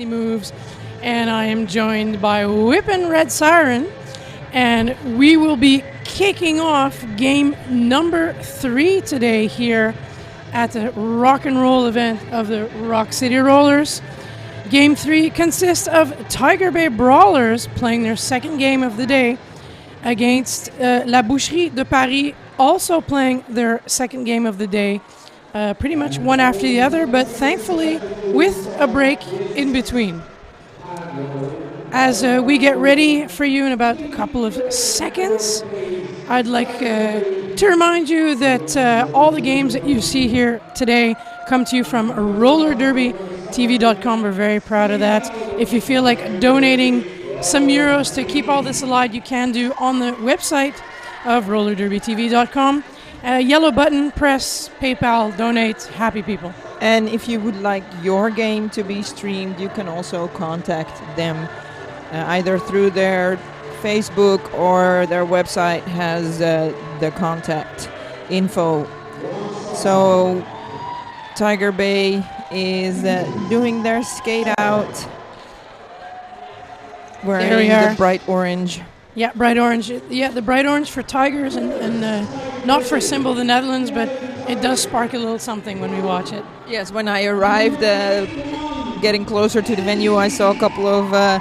nasty moves. And I am joined by Whippin' Red Siren. And we will be kicking off game number 3 today here at the rock and roll event of the Rock City Rollers. Game 3 consists of Tiger Bay Brawlers playing their second game of the day against La Boucherie de Paris, also playing their second game of the day, pretty much one after the other, but thankfully with a break in between. As we get ready for you in about a couple of seconds, I'd like to remind you that all the games that you see here today come to you from RollerDerbyTV.com. We're very proud of that. If you feel like donating some euros to keep all this alive, you can do on the website of RollerDerbyTV.com. Yellow button, press, PayPal, donate, happy people. And if you would like your game to be streamed, you can also contact them either through their Facebook or their website has the contact info. So Tiger Bay is doing their skate out wearing the bright orange. Yeah, bright orange. Yeah, the bright orange for Tigers and not for Symbol of the Netherlands, but it does spark a little something when we watch it. Yes, when I arrived getting closer to the venue, I saw a couple of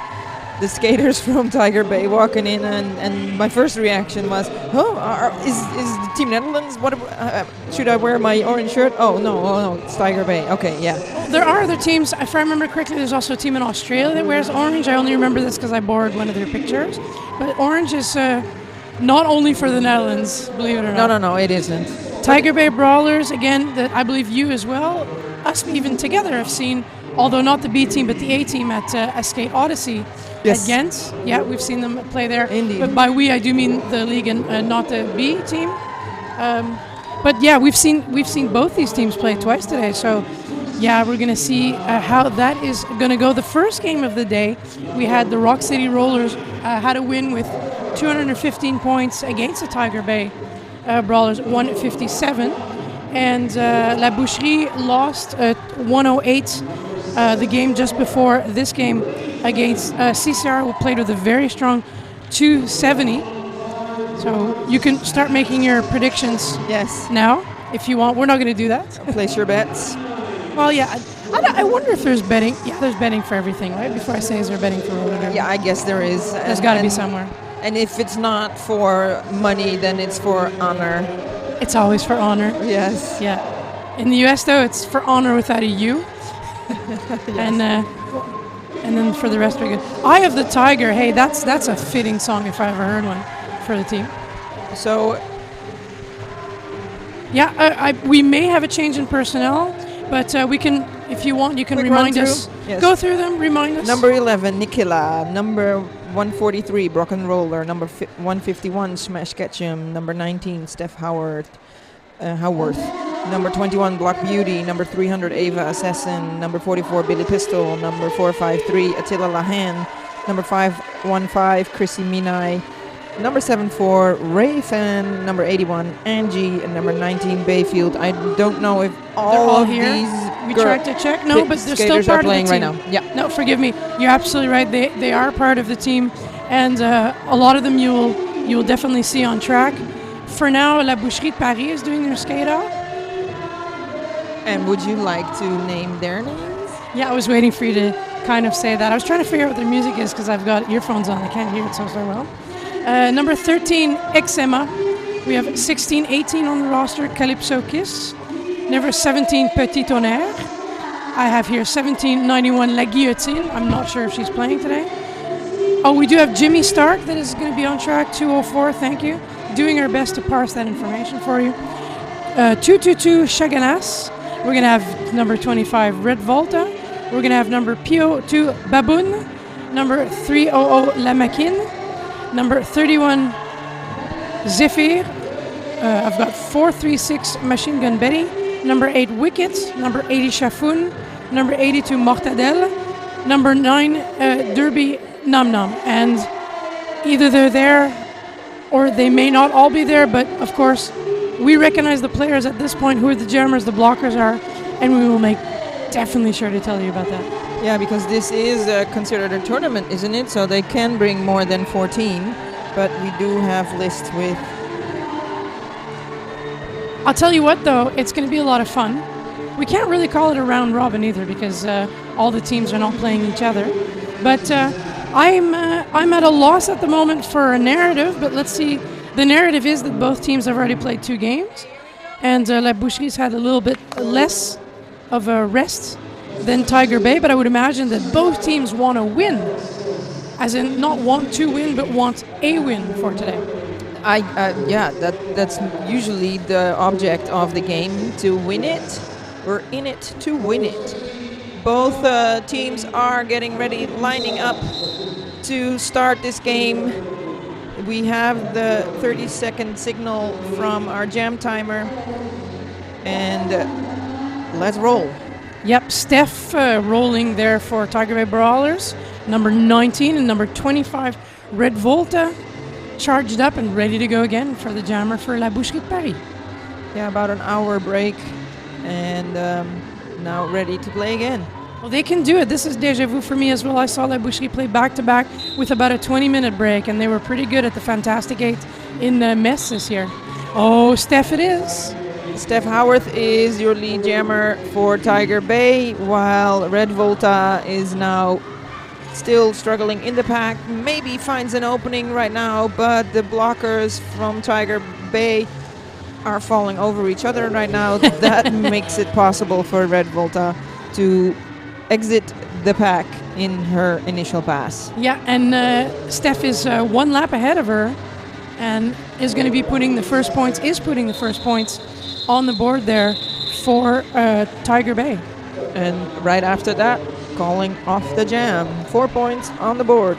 the skaters from Tiger Bay walking in, and my first reaction was, is the Team Netherlands? What should I wear my orange shirt? Oh no, it's Tiger Bay. Okay, yeah. There are other teams. If I remember correctly, there's also a team in Australia that wears orange. I only remember this because I borrowed one of their pictures. But orange is not only for the Netherlands, believe it or not. No, it isn't. Tiger Bay Brawlers, again, that I believe you as well, us even together have seen, although not the B team, but the A team at Skate Odyssey. Yes. At Ghent. Yeah, we've seen them play there. Indeed. But by we, I do mean the league and not the B team. But yeah, we've seen both these teams play twice today. So yeah, we're gonna see how that is gonna go. The first game of the day, we had the Rock City Rollers had a win with 215 points against the Tiger Bay Brawlers, 157, and La Boucherie lost at 108. The game just before this game against CCR, who played with a very strong 270. So you can start making your predictions now if you want. We're not going to do that. Place your bets. Well, yeah. I wonder if there's betting. Yeah, there's betting for everything, right? Before I say, is there betting for RollerDerby? Yeah, I guess there is. There's got to be somewhere. And if it's not for money, then it's for honor. It's always for honor. Yes. Yeah. In the US, though, it's for honor without a U. Yes. And then for the rest, we're good. Eye of the Tiger. Hey, that's a fitting song if I ever heard one for the team. So, yeah, we may have a change in personnel, but we can, if you want, you can remind us. Yes. Go through them, remind us. Number 11, Nikila. Number 143, Brock and Roller. Number 151, Smash Ketchum. Number 19, Steph Howarth. Number 21, Black Beauty. Number 300, Ava Assassin. Number 44, Billy Pistol. Number 453, Attila Lahan. Number 515, Chrissy Minai. Number 74, Ray Fan. Number 81, Angie. And number 19, Bayfield. I don't know if all of here. these We tried to check. No, but they're still part of the team. Right now. Yeah. No, forgive me. You're absolutely right. They are part of the team, and a lot of them you will definitely see on track. For now, La Boucherie de Paris is doing their skate out. And would you like to name their names? Yeah, I was waiting for you to kind of say that. I was trying to figure out what their music is because I've got earphones on. I can't hear it so well. Number 13, Exema. We have 16, 18 on the roster, Calypso Kiss. Number 17, Petit Tonnerre. I have here 17, 91, La Guillotine. I'm not sure if she's playing today. Oh, we do have Jimmy Stark that is going to be on track, 204, thank you. Doing our best to parse that information for you. 222, Chaganas. We're going to have number 25, Red Volta. We're going to have number PO2, Baboon. Number 300, La Machine. Number 31, Zephyr. I've got 436, Machine Gun Betty. Number 8, Wicket. Number 80, Shafoon. Number 82, Mortadelle. Number 9, Derby Nam Nam. And either they're there or they may not all be there, but of course, we recognize the players at this point, who the jammers, the blockers are, and we will make definitely sure to tell you about that. Yeah, because this is considered a tournament, isn't it? So they can bring more than 14, but we do have lists with... I'll tell you what, though, it's going to be a lot of fun. We can't really call it a round robin either because all the teams are not playing each other. But I'm at a loss at the moment for a narrative, but let's see. The narrative is that both teams have already played 2 games, and La Boucherie's had a little bit less of a rest than Tiger Bay, but I would imagine that both teams want to win, as in not want to win, but want a win for today. That's usually the object of the game, to win it. We're in it to win it. Both teams are getting ready, lining up to start this game. We have the 30-second signal from our jam timer, and let's roll. Yep, Steph rolling there for Tiger Bay Brawlers, number 19 and number 25, Red Volta, charged up and ready to go again for the jammer for La Boucherie de Paris. Yeah, about an hour break, and now ready to play again. Well, they can do it. This is déjà vu for me as well. I saw La Boucherie play back-to-back with about a 20-minute break, and they were pretty good at the Fantastic 8 in Metz this year. Oh, Steph it is. Steph Howarth is your lead jammer for Tiger Bay, while Red Volta is now still struggling in the pack. Maybe finds an opening right now, but the blockers from Tiger Bay are falling over each other right now. That makes it possible for Red Volta to exit the pack in her initial pass. Yeah, and Steph is 1 lap ahead of her and is going to be putting the first points on the board there for Tiger Bay. And right after that, calling off the jam. 4 points on the board.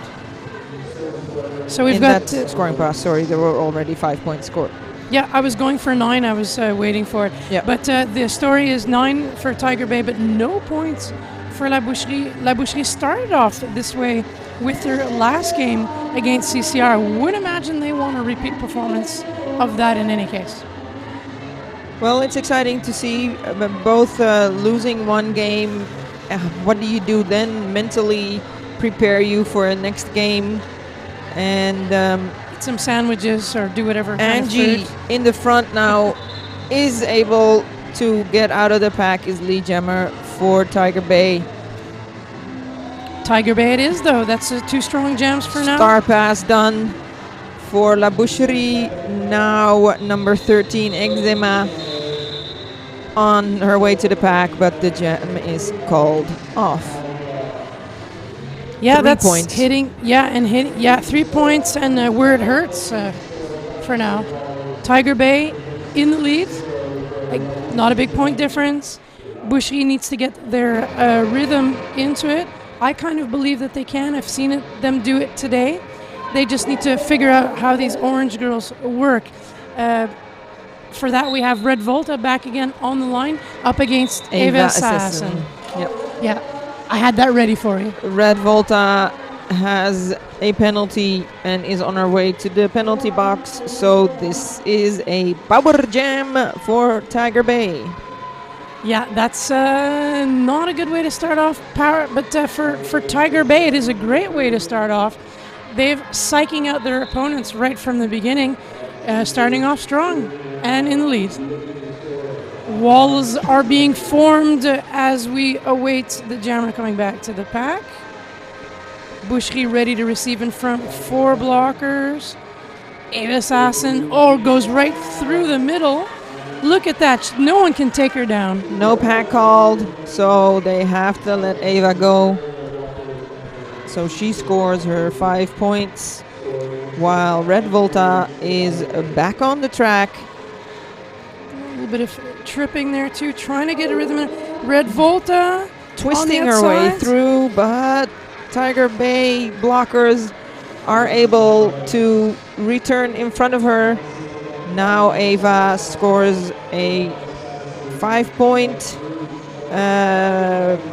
So we've in got that scoring pass. Sorry, there were already 5 points scored. Yeah, I was going for 9. I was waiting for it. Yeah. But the story is 9 for Tiger Bay, but no points for La Boucherie. La Boucherie started off this way with their last game against CCR. I would imagine they want a repeat performance of that in any case. Well, it's exciting to see both losing one game. What do you do then? Mentally prepare you for a next game, and eat some sandwiches or do whatever. Angie in the front now is able to get out of the pack, is lead jammer for Tiger Bay. Tiger Bay it is, though. That's 2 strong jams for now. Star pass done for La Boucherie. Now number 13, Eczema, on her way to the pack, but the jam is called off. Yeah, 3 that's points. hitting. Yeah, and hit. Yeah, 3 points, and where it hurts for now. Tiger Bay in the lead. Not a big point difference. Boucherie needs to get their rhythm into it. I kind of believe that they can. I've seen them do it today. They just need to figure out how these orange girls work. For that, we have Red Volta back again on the line, up against Eva Assassin. Yep. Yeah, I had that ready for you. Red Volta has a penalty and is on her way to the penalty box, so this is a power jam for Tiger Bay. Yeah, that's not a good way to start off, but for Tiger Bay, it is a great way to start off. They've psyching out their opponents right from the beginning, starting off strong and in the lead. Walls are being formed as we await the jammer coming back to the pack. Boucherie ready to receive in front, 4 blockers. Eva Assassin, goes right through the middle. Look at that, no one can take her down. No pack called, so they have to let Eva go. So she scores her 5 points, while Red Volta is back on the track. A little bit of tripping there too, trying to get a rhythm in. Red Volta twisting her way through, but Tiger Bay blockers are able to return in front of her. Now Eva scores a 5-point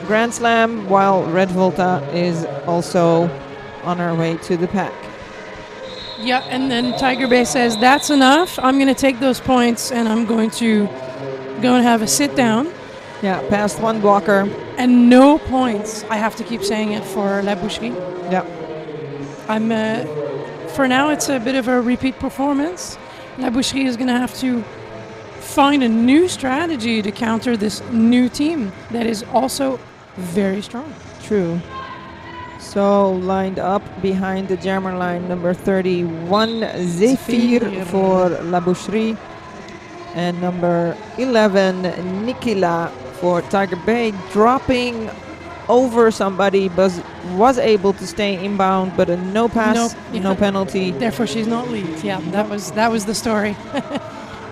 Grand Slam, while Red Volta is also on her way to the pack. Yeah, and then Tiger Bay says, that's enough. I'm going to take those points and I'm going to go and have a sit down. Yeah, past one blocker. And no points. I have to keep saying it for La Boucherie. Yeah. I'm. For now, it's a bit of a repeat performance. La Boucherie is going to have to find a new strategy to counter this new team that is also very strong. True. So lined up behind the jammer line, number 31, Zephyr for La Boucherie. And number 11, Nikila for Tiger Bay, dropping over somebody, but was able to stay inbound, but a no pass, no penalty. Therefore, she's not lead. Yeah, that was the story.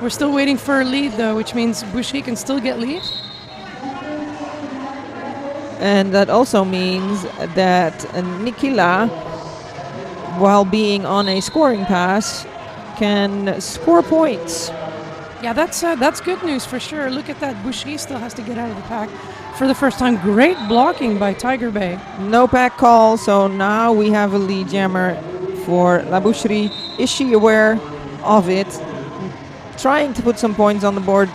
We're still waiting for a lead, though, which means Boucherie can still get lead. And that also means that Nikila, while being on a scoring pass, can score points. Yeah, that's good news for sure. Look at that. Boucherie still has to get out of the pack for the first time. Great blocking by Tiger Bay. No pack call, so now we have a lead jammer for La Boucherie. Is she aware of it? Trying to put some points on the board,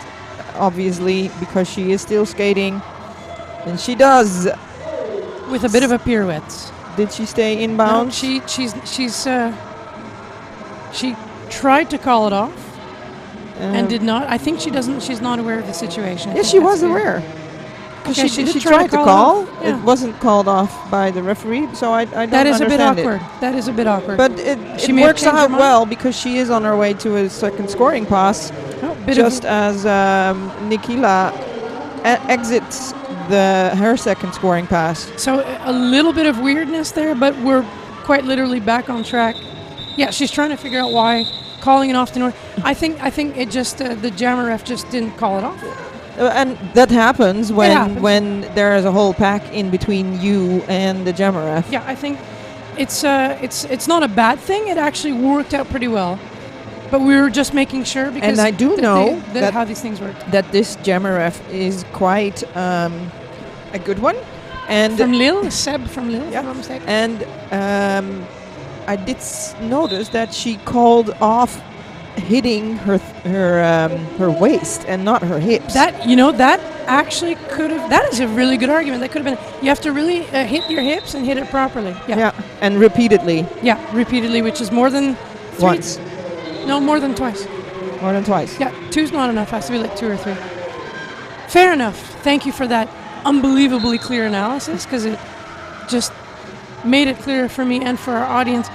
obviously, because she is still skating. And she does. With a bit of a pirouette. Did she stay inbound? No, she tried to call it off. And did not. I think she's not aware of the situation. Yes, she was aware. Because okay, she tried to call. Yeah. It wasn't called off by the referee, so I don't understand it. That is a bit awkward. That is a bit awkward. But it works out well because she is on her way to a second scoring pass, just as Nikila exits her second scoring pass. So a little bit of weirdness there, but we're quite literally back on track. Yeah, she's trying to figure out why. Calling it off to North. I think it just the jammer ref just didn't call it off. And that happens when there is a whole pack in between you and the jammer ref. Yeah, I think it's not a bad thing. It actually worked out pretty well. But we were just making sure because and I do know that how these things work. That this jammer ref is quite a good one. And from Lille, Seb from Lille, if I'm not mistaken. And I did notice that she called off hitting her waist and not her hips. That actually could have. That is a really good argument. That could have been. You have to really hit your hips and hit it properly. Yeah, and repeatedly. Yeah, repeatedly, which is more than once. No, more than twice. More than twice. Yeah, two's not enough. Has to be like 2 or 3. Fair enough. Thank you for that unbelievably clear analysis because it just made it clear for me and for our audience.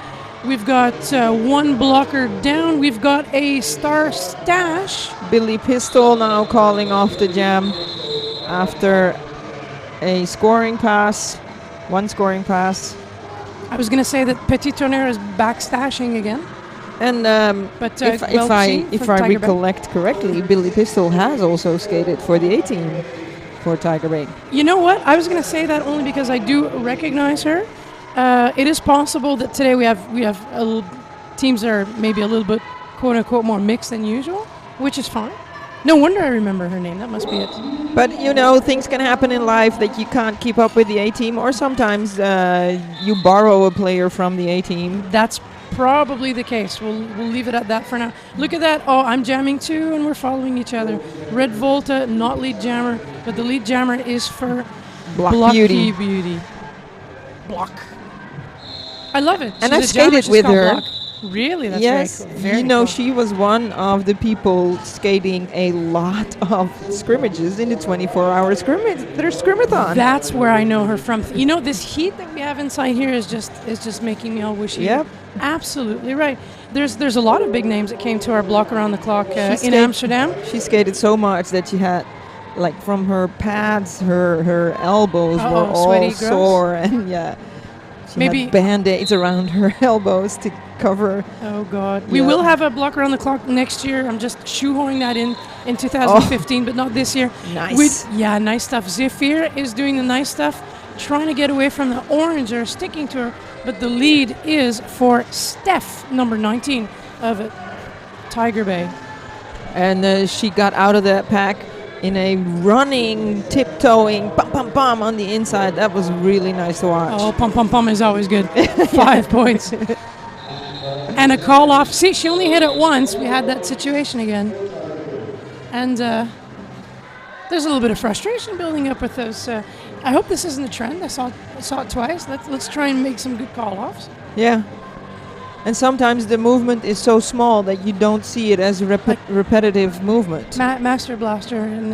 We've got one blocker down. We've got a star stash. Billy Pistol now calling off the jam after a scoring pass. One scoring pass. I was going to say that Petit Tonnerre is back stashing again. And but if I recollect correctly, Billy Pistol has also skated for the A-team for Tiger Bay. You know what? I was going to say that only because I do recognize her. It is possible that today we have teams that are maybe a little bit quote unquote more mixed than usual, which is fine. No wonder I remember her name. That must be it. But things can happen in life that you can't keep up with the A-team, or sometimes you borrow a player from the A-team. That's probably the case. We'll leave it at that for now. Look at that. Oh, I'm jamming too, and we're following each other. Red Volta, not lead jammer, but the lead jammer is for Block Beauty. Block. I love it. And I skated with her. Block. Really? That's yes. very cool. She was one of the people skating a lot of scrimmages in the 24-hour scrimathon. That's where I know her from. This heat that we have inside here is just making me all wishy. Yep. Absolutely right. There's a lot of big names that came to our block around the clock in Amsterdam. She skated so much that she had, like, from her pads, her elbows were all sore, and she had band-aids around her elbows to cover. Oh God. We will have a block around the clock next year. I'm just shoehorning that in 2015, but not this year. Nice. Nice stuff. Zephyr is doing the nice stuff, trying to get away from the orange or sticking to her, but the lead is for Steph, number 19 of Tiger Bay. And she got out of that pack in a running, tiptoeing, pum on the inside. That was really nice to watch. Oh, pum is always good. 5 points. And a call off. See, she only hit it once. We had that situation again. And There's a little bit of frustration building up with those. I hope this isn't a trend. I saw it twice. Let's try and make some good call-offs. Yeah. And sometimes the movement is so small that you don't see it as a repetitive movement. Master Blaster in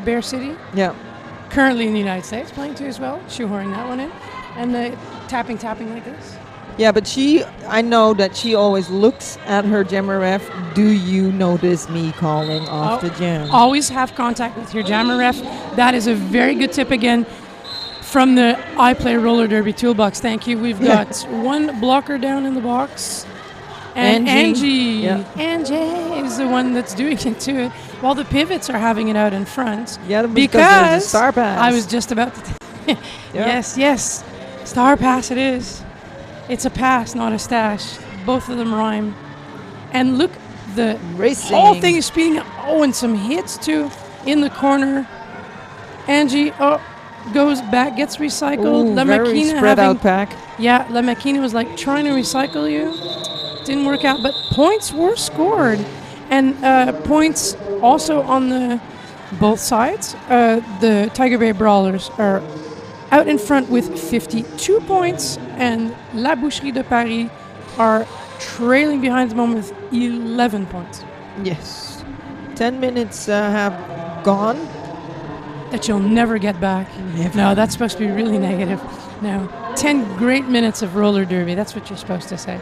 Bear City. Yeah. Currently in the United States, playing too as well. Shoehorning that one in. And tapping like this. Yeah, but I know that she always looks at her jammer ref. Do you notice me calling off the jam? Always have contact with your jammer ref. That is a very good tip again from the I Play Roller Derby Toolbox. Thank you. We've got one blocker down in the box. And Angie is the one that's doing it to it, while the pivots are having it out in front. Yeah, because there's a star pass. I was just about to... Yes. Star pass it is. It's a pass, not a stash. Both of them rhyme. And look, the whole thing is speeding up. Oh, and some hits too in the corner. Angie, goes back, gets recycled. Ooh, very spread out pack. Yeah, La Machina was like trying to recycle you. Didn't work out, but points were scored. And points also on the both sides. The Tiger Bay Brawlers are out in front with 52 points, and La Boucherie de Paris are trailing behind at the moment with 11 points. Yes. 10 minutes have gone. That you'll never get back. Never. No, that's supposed to be really negative. No. 10 great minutes of roller derby. That's what you're supposed to say.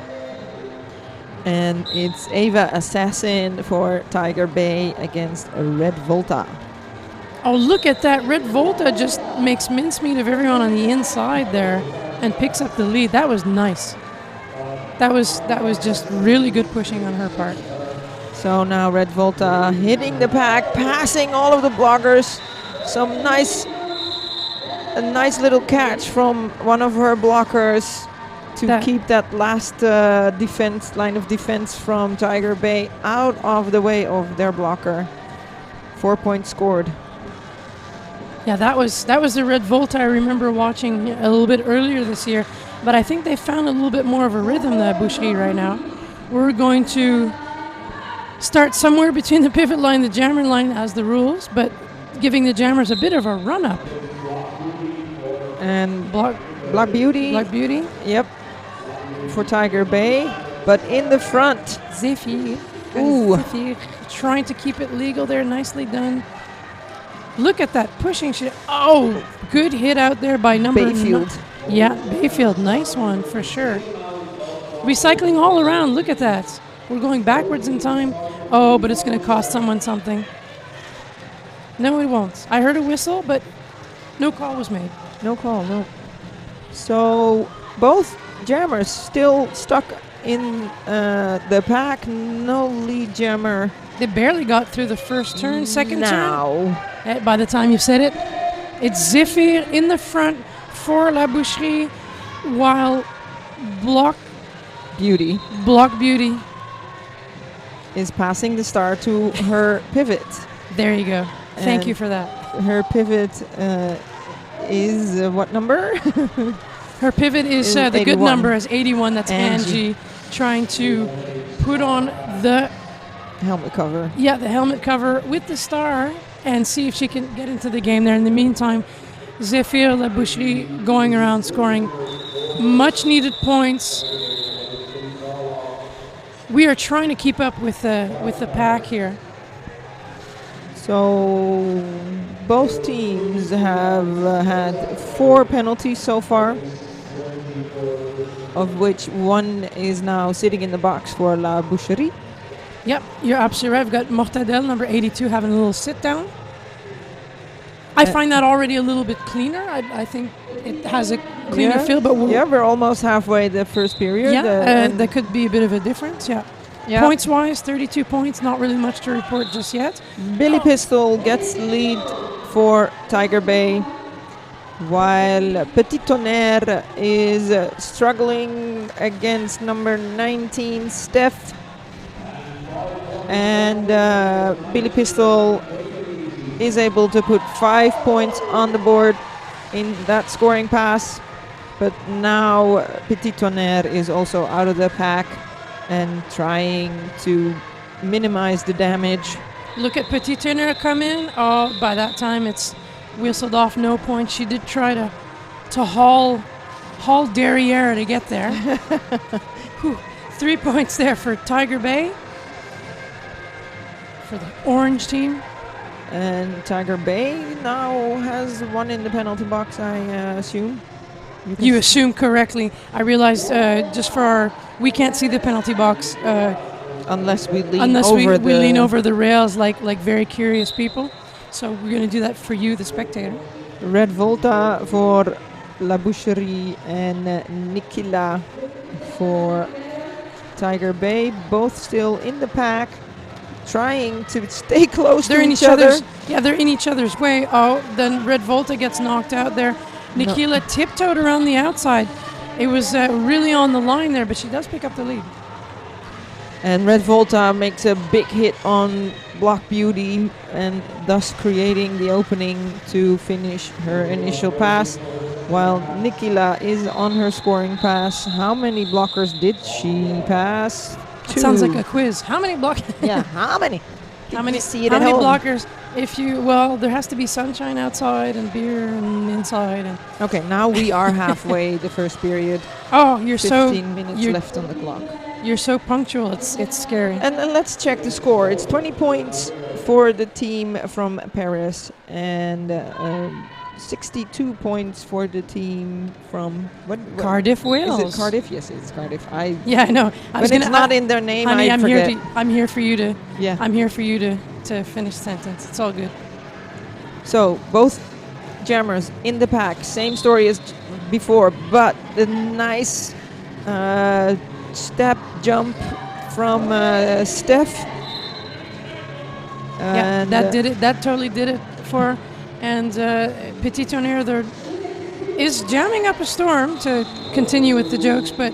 And it's Ava Assassin for Tiger Bay against Red Volta. Oh, look at that. Red Volta just makes mincemeat of everyone on the inside there and picks up the lead. That was nice. That was just really good pushing on her part. So now Red Volta hitting the pack, passing all of the blockers. A nice little catch from one of her blockers to keep that last line of defense from Tiger Bay out of the way of their blocker. 4 points scored. Yeah, that was the Red Volta I remember watching a little bit earlier this year. But I think they found a little bit more of a rhythm, that Boucherie, right now. We're going to start somewhere between the pivot line and the jammer line as the rules, but giving the jammers a bit of a run-up. And Black Beauty. Black Beauty. Yep. For Tiger Bay. But in the front. Zephyr. Ooh. Zephyr trying to keep it legal there. Nicely done. Look at that pushing shit. Oh, good hit out there by number Bayfield. Yeah, Bayfield. Nice one for sure. Recycling all around. Look at that. We're going backwards in time. Oh, but it's going to cost someone something. No, it won't. I heard a whistle, but no call was made. No call, no. So both jammers still stuck in the pack. No lead jammer. They barely got through the first turn, second turn. By the time you said it, it's Zephyr in the front for La Boucherie, while Block Beauty is passing the star to her pivot. There you go. Thank you for that. Her pivot is what number? Her pivot is the good number is 81. That's Angie trying to put on the helmet cover. Yeah, the helmet cover with the star and see if she can get into the game there. In the meantime, Zephyr La Boucherie going around scoring much needed points. We are trying to keep up with the pack here. So both teams have had 4 penalties so far, of which one is now sitting in the box for La Boucherie. Yep, you're absolutely right. I've got Mortadelle, number 82, having a little sit down. I find that already a little bit cleaner. I think it has a cleaner feel, but we're almost halfway the first period. Yeah, there could be a bit of a difference. Yeah. Points-wise, 32 points, not really much to report just yet. Billy Pistol gets lead for Tiger Bay, while Petit Tonnerre is struggling against number 19, Steph. And Billy Pistol is able to put 5 points on the board in that scoring pass. But now Petit Tonnerre is also out of the pack and trying to minimize the damage. Look at Petit Tonnerre come in. Oh, by that time it's whistled off, no point. She did try to haul derriere to get there. Whew. 3 points there for Tiger Bay, for the orange team. And Tiger Bay now has one in the penalty box, I assume. You assume correctly. I realized we can't see the penalty box unless we lean over the rails like very curious people. So we're going to do that for you, the spectator. Red Volta for La Boucherie and Nikila for Tiger Bay, both still in the pack, trying to stay close to each other. Yeah, they're in each other's way. Oh, then Red Volta gets knocked out there. Nikila tiptoed around the outside. It was really on the line there, but she does pick up the lead. And Red Volta makes a big hit on Block Beauty and thus creating the opening to finish her initial pass, while Nikila is on her scoring pass. How many blockers did she pass? It sounds like a quiz. How many blockers? Yeah, how many? How many blockers? There has to be sunshine outside and beer and inside. And okay, now we are halfway the first period. Oh, you're 15 minutes left on the clock. You're so punctual. It's scary. And let's check the score. It's 20 points for the team from Paris and 62 points for the team from Cardiff, Wales. Is it Cardiff? Yes, it's Cardiff. I know. But it's not in their name. Honey, I forget. I'm here for you to. Yeah. I'm here for you to finish the sentence. It's all good. So both jammers in the pack. Same story as before, but the nice step jump from Steph. Yeah, that did it. That totally did it for her. And Petit Tonnerre is jamming up a storm, to continue with the jokes, but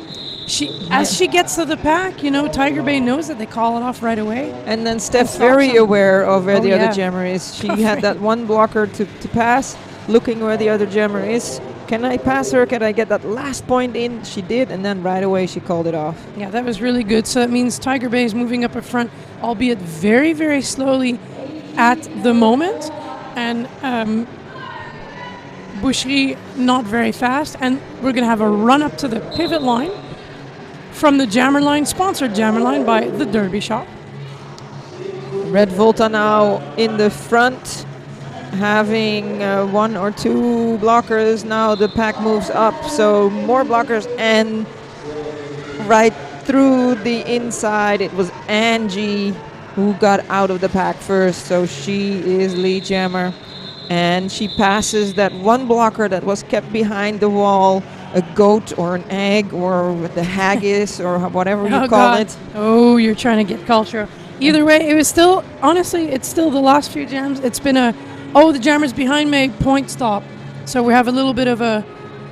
as she gets to the pack, Tiger Bay knows that they call it off right away. And then Steph's very aware of where the other jammer is. She had that one blocker to pass, looking where the other jammer is. Can I pass her? Can I get that last point in? She did, and then right away she called it off. Yeah, that was really good. So that means Tiger Bay is moving up in front, albeit very, very slowly at the moment. And Boucherie not very fast, and we're going to have a run up to the pivot line from the Jammer Line, sponsored Jammer Line by the Derby Shop. Red Volta now in the front, having one or two blockers. Now the pack moves up, so more blockers, and right through the inside it was Angie who got out of the pack first, so she is lead jammer, and she passes that one blocker that was kept behind the wall, a goat or an egg or the haggis or whatever you call it. Oh, you're trying to get culture. Either way, it was still, honestly, it's still the last few jams. It's been the jammer's behind me, point stop. So we have a little bit of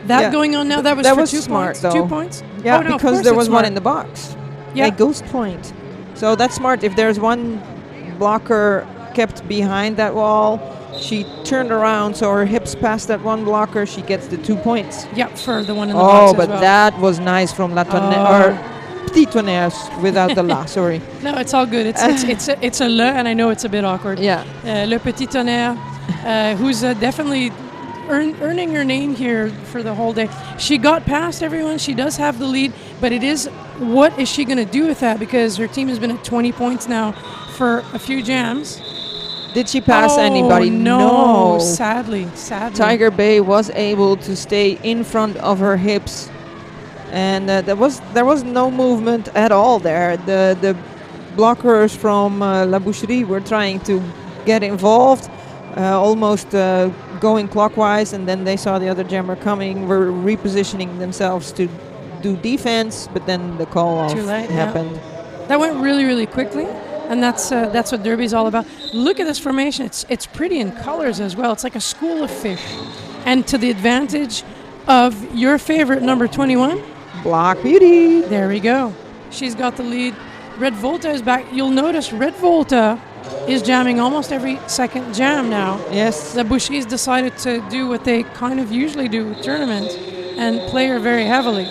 going on now. That was 2 smart, points. though. 2 points? Yeah, because there was one in the box. Yeah. A ghost point. So that's smart. If there's one blocker kept behind that wall, she turned around, so her hips passed that one blocker, she gets the 2 points. Yeah, for the one in the box. Oh, but that was nice from La Tonnerre, or Petit Tonnerre without the la, sorry. No, it's all good. It's a le, and I know it's a bit awkward. Yeah. Le Petit Tonnerre, who's definitely earning her name here for the whole day. She got past everyone. She does have the lead, but what is she going to do with that? Because her team has been at 20 points now for a few jams. Did she pass anybody? No. Sadly. Tiger Bay was able to stay in front of her hips, and there was no movement at all there. The blockers from La Boucherie were trying to get involved, almost going clockwise, and then they saw the other jammer coming, were repositioning themselves to do defense, but then the call off happened. Yeah. That went really, really quickly, and that's what Derby's all about. Look at this formation. It's pretty in colors as well. It's like a school of fish. And to the advantage of your favorite number 21, Block Beauty. There we go. She's got the lead. Red Volta is back. You'll notice Red Volta is jamming almost every second jam now. Yes. The Boucherie's decided to do what they kind of usually do with tournaments and play her very heavily.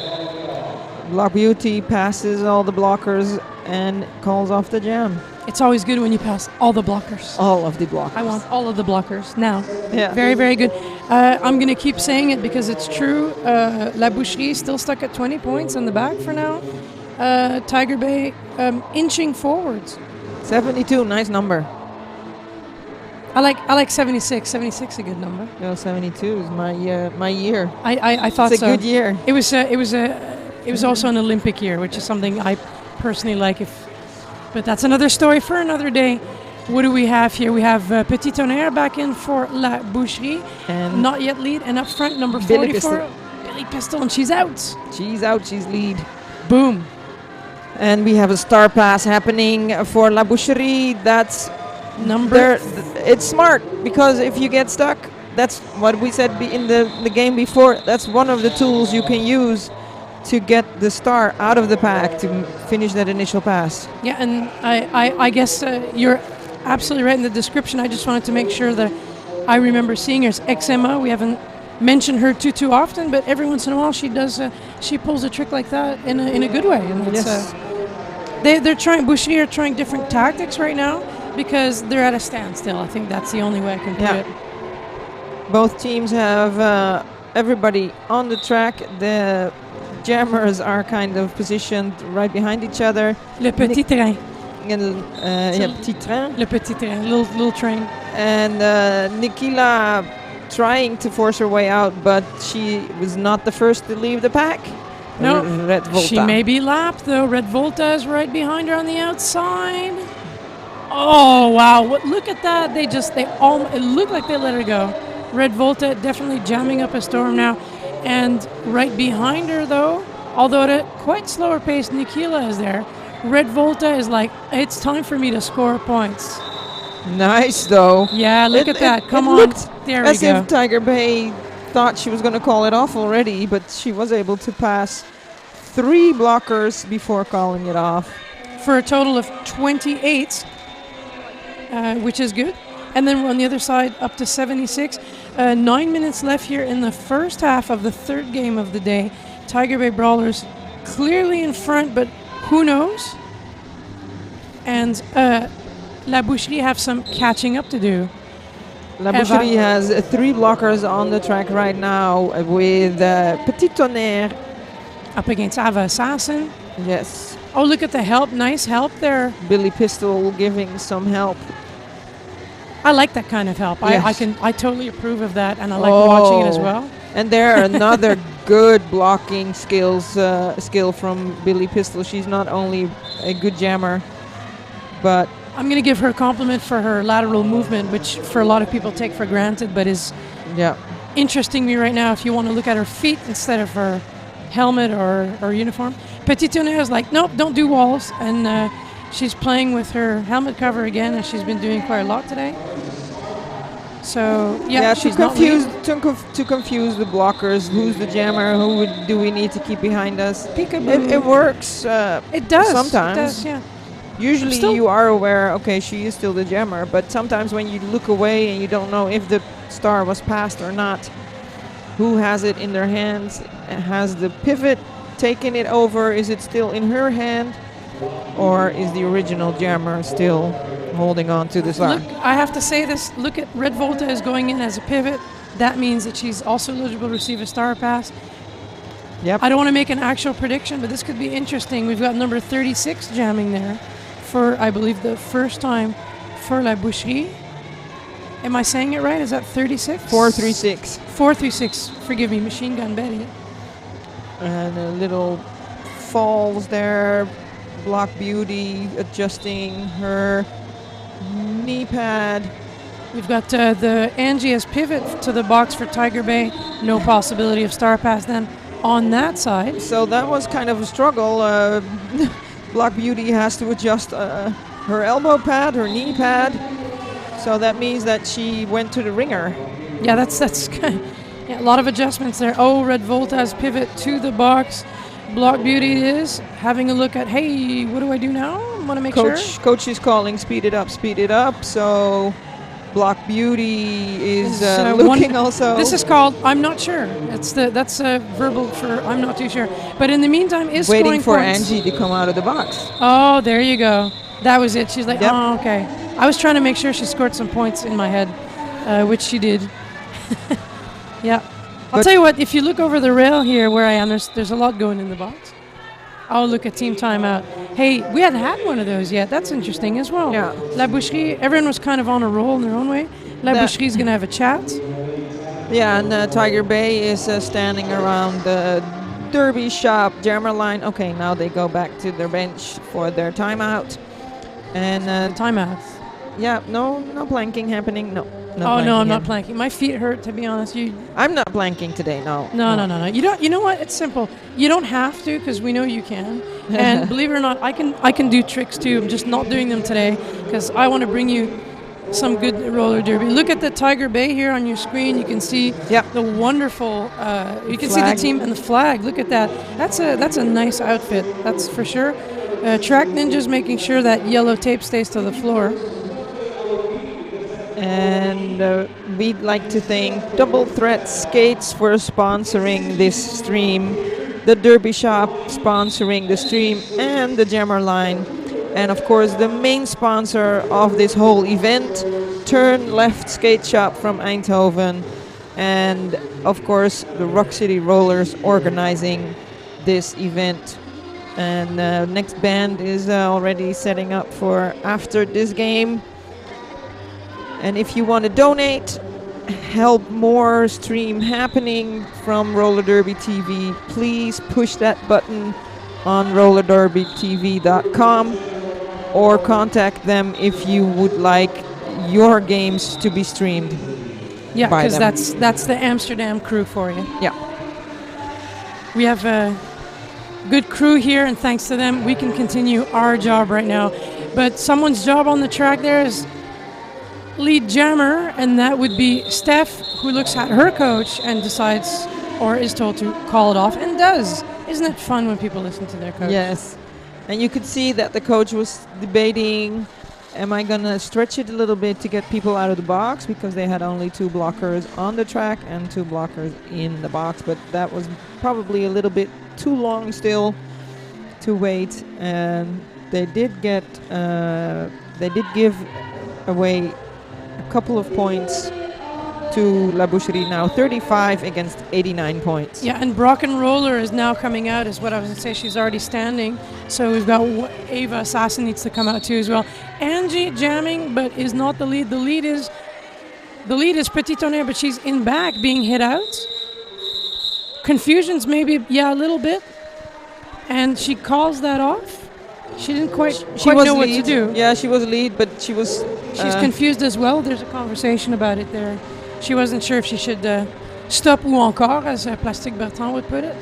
Block Beauty passes all the blockers and calls off the jam. It's always good when you pass all the blockers. All of the blockers. I want all of the blockers now. Yeah. Very, very good. I'm going to keep saying it because it's true. La Boucherie is still stuck at 20 points in the back for now. Tiger Bay inching forwards. 72, nice number. I like 76. 76 is a good number. No, 72 is my year. I thought it's a so. good year. It was also an Olympic year, which is something I personally like. But that's another story for another day. What do we have here? We have Petit Tonnerre back in for La Boucherie. And not yet lead. And up front, number Billy 44, Billy Pistol, and she's out. She's out, she's lead. Boom. And we have a star pass happening for La Boucherie. That's it's smart, because if you get stuck, that's what we said in the game before. That's one of the tools you can use to get the star out of the pack to finish that initial pass. Yeah, and I guess you're absolutely right in the description. I just wanted to make sure that I remember seeing her as Emma. We haven't mentioned her too often, but every once in a while she does. She pulls a trick like that in a good way. And yes. They're trying. Boucherie are trying different tactics right now because they're at a standstill. I think that's the only way I can put it. Both teams have everybody on the track. The jammers are kind of positioned right behind each other. Le petit train. Petit train. Le petit train, little train. And Nikila trying to force her way out, but she was not the first to leave the pack. No, Red Volta. She may be lapped though. Red Volta is right behind her on the outside. Oh wow! Look at that! It looked like they let her go. Red Volta definitely jamming up a storm now. And right behind her, though, although at a quite slower pace, Nikila is there. Red Volta is like, it's time for me to score points. Nice, though. Yeah, look at that. Come on. There we go. As if Tiger Bay thought she was going to call it off already, but she was able to pass 3 blockers before calling it off. For a total of 28, which is good. And then we're on the other side up to 76. 9 minutes left here in the first half of the third game of the day. Tiger Bay Brawlers clearly in front, but who knows? And La Boucherie have some catching up to do. La Boucherie has 3 blockers on the track right now with Petit Tonnerre. Up against Ava Assassin. Yes. Oh, look at the help. Nice help there. Billy Pistol giving some help. I like that kind of help. Yes. I totally approve of that, and I like watching it as well. And there another good blocking skill from Billy Pistol. She's not only a good jammer, but I'm going to give her a compliment for her lateral movement, which for a lot of people take for granted, but is interesting me right now if you want to look at her feet instead of her helmet or uniform. Petit Tonnerre is like, nope, don't do walls, and she's playing with her helmet cover again, and she's been doing quite a lot today. So she's to confuse the blockers. Who's the jammer? Who do we need to keep behind us? Peekaboo. It works. It does sometimes. It does, yeah. Usually you are aware. Okay, she is still the jammer. But sometimes when you look away and you don't know if the star was passed or not, who has it in their hands? Has the pivot taken it over? Is it still in her hand? Or is the original jammer still holding on to the star? Look, I have to say this. Look at Red Volta is going in as a pivot. That means that she's also eligible to receive a star pass. Yep. I don't want to make an actual prediction, but this could be interesting. We've got number 36 jamming there for, I believe, the first time for La Boucherie. Am I saying it right? Is that 36? 436. 436. Forgive me, Machine Gun Betty. And a little falls there. Block Beauty adjusting her knee pad. We've got the Angie as pivot to the box for Tiger Bay. No possibility of star pass then on that side. So that was kind of a struggle. Block Beauty has to adjust her elbow pad, her knee pad. So that means that she went to the ringer. Yeah, that's a lot of adjustments there. Oh, Red Volta's pivot to the box. Block Beauty is having a look at, hey, what do I do now? I want to make sure. Coach is calling, speed it up, speed it up. So Block Beauty is looking also. This is called, I'm not sure. That's a verbal for I'm not too sure. But in the meantime, is waiting for points. Angie to come out of the box. Oh, there you go. That was it. She's like, Yep. oh, okay. I was trying to make sure she scored some points in my head, which she did. Yeah. I'll But- tell you what, if you look over the rail here where I am, there's a lot going in the box. Oh, look at Team Timeout. Hey, we hadn't had one of those yet. That's interesting as well. Yeah. La Boucherie, everyone was kind of on a roll in their own way. La Boucherie's going to have a chat. Yeah, and Tiger Bay is standing around the Derby shop, jammer line. Okay, now they go back to their bench for their timeout. And Timeout. yeah, no planking happening. No. Oh, no, I'm not planking. My feet hurt, to be honest. I'm not planking today. No. No. You don't. You know what? It's simple. You don't have to because we know you can. And believe it or not, I can do tricks too. I'm just not doing them today because I want to bring you some good roller derby. Look at the Tiger Bay here on your screen. You can see the wonderful. You can see the team and the flag. Look at that. That's a nice outfit. That's for sure. Track Ninjas making sure that yellow tape stays to the floor. And we'd like to thank Double Threat Skates for sponsoring this stream, the Derby Shop sponsoring the stream, and the Jammer Line. And of course, the main sponsor of this whole event, Turn Left Skate Shop from Eindhoven. And of course, the Rock City Rollers organizing this event. And next band is already setting up for after this game. And if you want to donate, help more stream happening from RollerDerbyTV, please push that button on RollerDerbyTV.com or contact them if you would like your games to be streamed. Yeah, because that's the Amsterdam crew for you. Yeah. We have a good crew here, and thanks to them, we can continue our job right now. But someone's job on the track there is lead jammer, and that would be Steph, who looks at her coach and decides or is told to call it off, and does. Isn't it fun when people listen to their coach? Yes. And you could see that the coach was debating, am I going to stretch it a little bit to get people out of the box, because they had only 2 blockers on the track and 2 blockers in the box, but that was probably a little bit too long still to wait. And they did give away a couple of points to La Boucherie now, 35 against 89 points. Yeah, and Brock and Roller is now coming out, is what I was going to say. She's already standing. So we've got Ava Assassin needs to come out too as well. Angie jamming, but is not the lead. The lead is Petit Tonnerre, but she's in back being hit out. Confusions maybe, yeah, a little bit. And she calls that off. She didn't quite know what to do. Yeah, she was lead, but she was... She's confused as well. There's a conversation about it there. She wasn't sure if she should stop ou encore, as Plastic Bertrand would put it.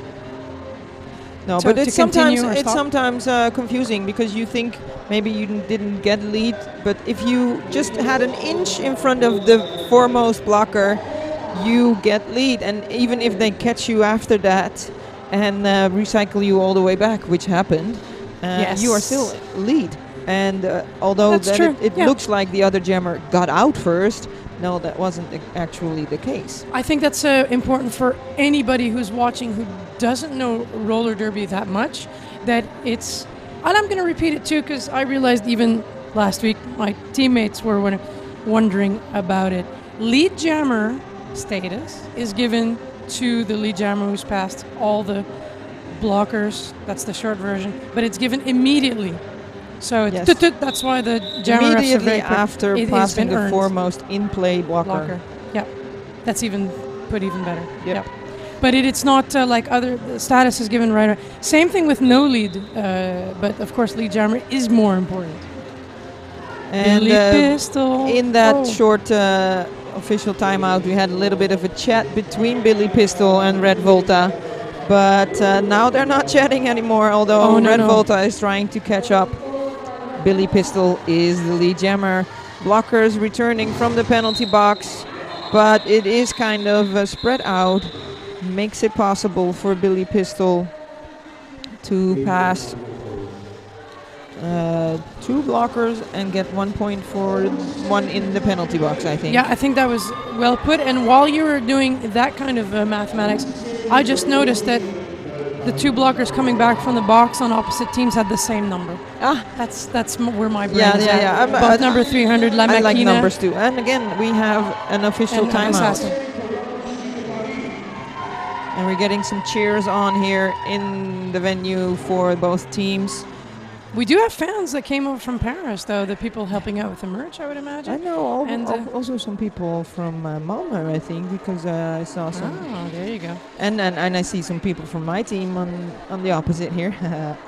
No, So but to it's continue sometimes confusing, because you think maybe you didn't get lead, but if you just had an inch in front of the foremost blocker, you get lead. And even if they catch you after that and recycle you all the way back, which happened, you are still lead. And although it looks like the other jammer got out first, no, that wasn't actually the case. I think that's important for anybody who's watching who doesn't know roller derby that much, that it's, and I'm going to repeat it too, because I realized even last week my teammates were wondering about it. Lead jammer status is given to the lead jammer who's passed all the blockers. That's the short version, but it's given immediately. So it's that's why the jammer immediately after passing the foremost in-play blocker. Yeah, that's put even better. Yep. But it's not like other status is given right away. Same thing with no lead, but of course lead jammer is more important. And Pistol. In that short official timeout, we had a little bit of a chat between Billy Pistol and Red Volta. But now they're not chatting anymore, although Red Volta is trying to catch up. Billy Pistol is the lead jammer. Blockers returning from the penalty box, but it is kind of spread out. Makes it possible for Billy Pistol to pass 2 blockers and get 1 point for one in the penalty box, I think. Yeah, I think that was well put. And while you were doing that kind of mathematics, I just noticed that the two blockers coming back from the box on opposite teams had the same number. That's where my brain is at. Both number 300, La Machina. I like numbers too. And again, we have an official timeout. And we're getting some cheers on here in the venue for both teams. We do have fans that came over from Paris, though, the people helping out with the merch, I would imagine. I know, also some people from Malmö, I think, because I saw some. Oh, there you go. And I see some people from my team on the opposite here.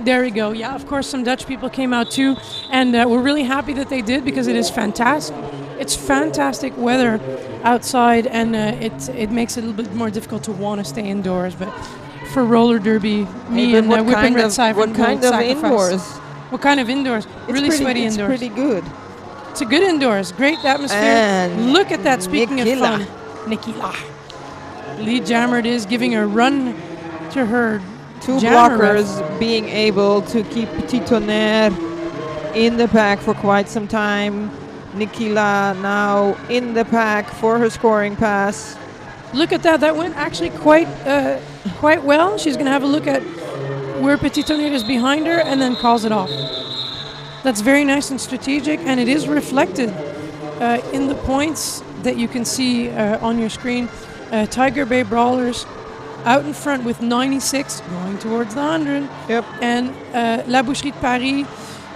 There we go. Yeah, of course, some Dutch people came out too, and we're really happy that they did because it is fantastic. It's fantastic weather outside, and it makes it a little bit more difficult to want to stay indoors. But for roller derby, me and Whipping Red Siphon, what kind of indoors? What kind of indoors? Really sweaty indoors. It's pretty good. It's a good indoors. Great atmosphere. And look at that. Speaking of fun, Nikila. Lead jammer it is, giving a run to her. Two blockers being able to keep Petit Tonnerre in the pack for quite some time. Nikila now in the pack for her scoring pass. Look at that. That went actually quite well. She's going to have a look at where Petit Tonnerre is behind her and then calls it off. That's very nice and strategic, and it is reflected in the points that you can see on your screen. Tiger Bay Brawlers out in front with 96, going towards the 100. Yep. And La Boucherie de Paris,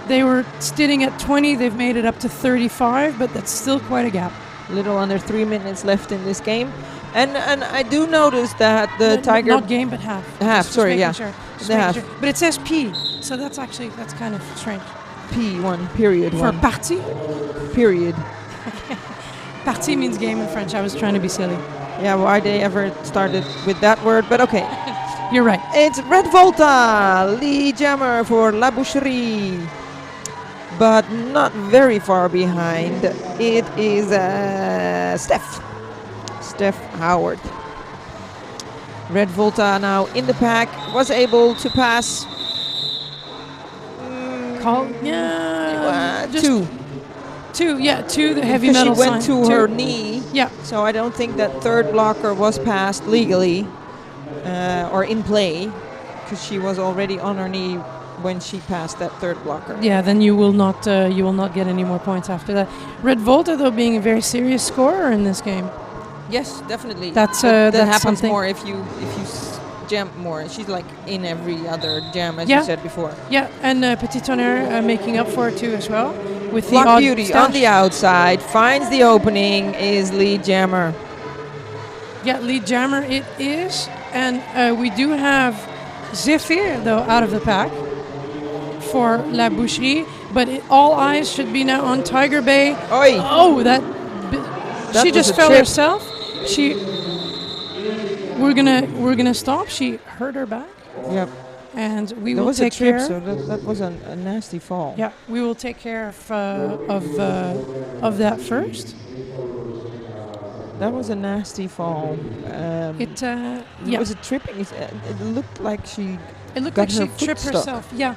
they were sitting at 20. They've made it up to 35, but that's still quite a gap. Little under 3 minutes left in this game. And I do notice that the Tiger... Not game, but half. Half, sorry, yeah. Sure. Half. Sure. But it says P, so that's kind of strange. P1, period. For partie? Period. Partie means game in French. I was trying to be silly. Yeah, why they ever started with that word, but okay. You're right. It's Red Volta, lead jammer for La Boucherie. But not very far behind. It is Steph Howard. Red Volta now in the pack, was able to pass. Two, the heavy metal she went sign. to her knee. Yeah. So I don't think that third blocker was passed legally or in play, because she was already on her knee when she passed that third blocker. Yeah, then you will not get any more points after that. Red Volta, though, being a very serious scorer in this game. Yes, definitely. That happens something. more if you jam more. She's like in every other jam, as you said before. Yeah, and Petit Tonnerre making up for it too as well. With the Black Beauty on the outside, finds the opening, is lead jammer. Yeah, lead jammer it is. And we do have Zephyr, though, out of the pack for La Boucherie. But all eyes should be now on Tiger Bay. Oi. Oh, that she just fell trip. herself. We're gonna stop. She hurt her back. Yep. And we there will was take a trip, care. so that was a nasty fall. Yeah, we will take care of that first. That was a nasty fall. It was a tripping. It looked like she. It looked got like her she foot tripped stuck. herself. Yeah.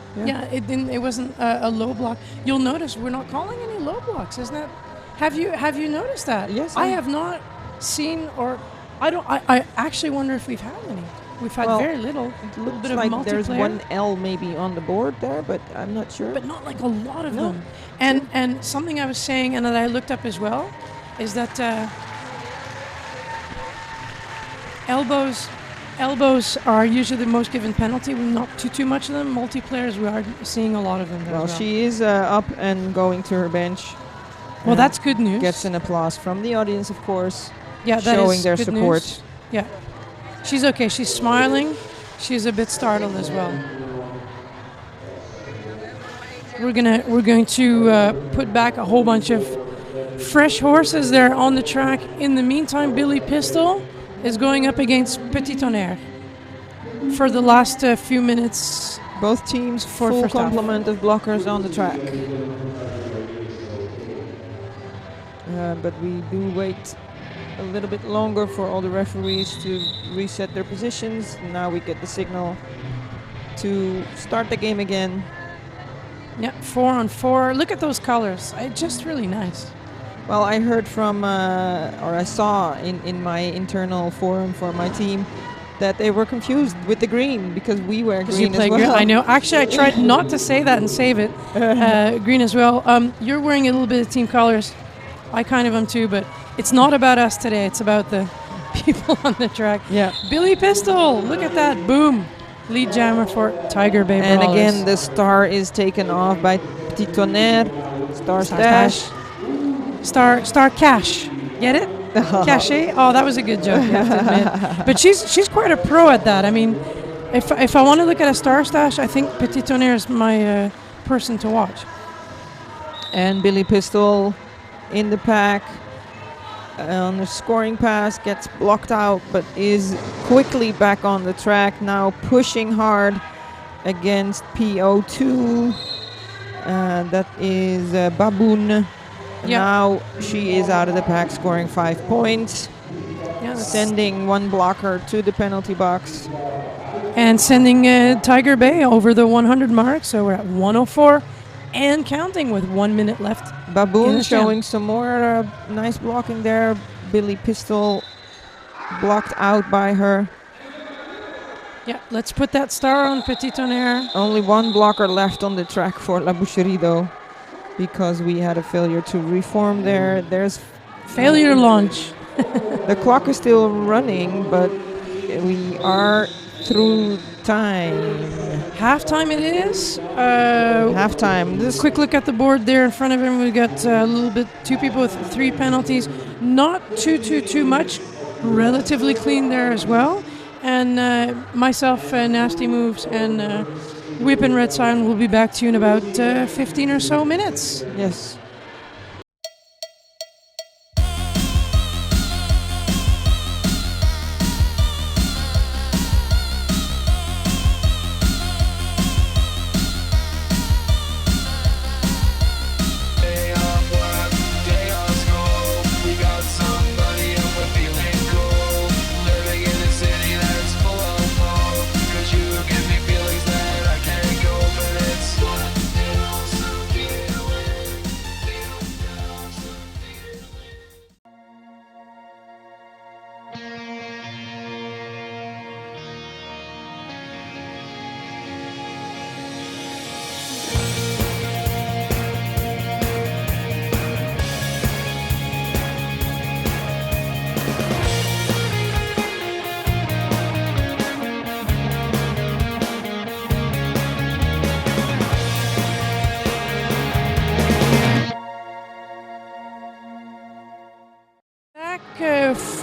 It didn't. It wasn't a low block. You'll notice we're not calling any low blocks, isn't it? Have you noticed that? Yes. I have not seen, or I don't. I actually wonder if we've had any. We've had very little. It a little bit looks of like there's multiplayer. one L maybe on the board there, but I'm not sure. But not like a lot of them. And something I was saying, and that I looked up as well, is that elbows are usually the most given penalty. We're not too much of them. Multiplayers, we are seeing a lot of them. Well, she is up and going to her bench. Well, that's good news. Gets an applause from the audience, of course. Yeah, that showing is their good support. News. Yeah, she's okay. She's smiling. She's a bit startled as well. We're going to put back a whole bunch of fresh horses there on the track. In the meantime, Billy Pistol is going up against Petit Tonnerre for the last few minutes. Both teams full complement of blockers on the track. But we do wait a little bit longer for all the referees to reset their positions. Now we get the signal to start the game again. Yeah, 4-on-4. Look at those colors. It's just really nice. Well, I heard from, or I saw in my internal forum for my team, that they were confused with the green because we wear green as well. Green. I know. Actually, I tried not to say that and save it. Green as well. You're wearing a little bit of team colors. I kind of am too, but it's not about us today. It's about the people on the track. Yeah. Billy Pistol, look at that. Boom. Lead jammer for Tiger Bay Brawlers. And again, the star is taken off by Petit Tonnerre. Star Stash. Star Cash. Get it? Cache? Oh, that was a good joke, you have to admit. But she's quite a pro at that. I mean, if I want to look at a Star Stash, I think Petit Tonnerre is my person to watch. And Billy Pistol in the pack on the scoring pass, gets blocked out, but is quickly back on the track, now pushing hard against PO2. That is Baboon. Yep. Now she is out of the pack, scoring 5 points. Yeah, sending one blocker to the penalty box. And sending Tiger Bay over the 100 mark. So we're at 104 and counting with 1 minute left. Baboon showing some more nice blocking there. Billy Pistol blocked out by her. Yeah, let's put that star on Petit Tonnerre. Only one blocker left on the track for La Boucherie though, because we had a failure to reform there. There's failure launch. The clock is still running, but we are through time. Halftime it is. Halftime. This quick look at the board there in front of him. We got a little bit, 2 people with 3 penalties. Not too much. Relatively clean there as well. And myself, Nasty Moves, and Whip and Red Sign will be back to you in about 15 or so minutes. Yes.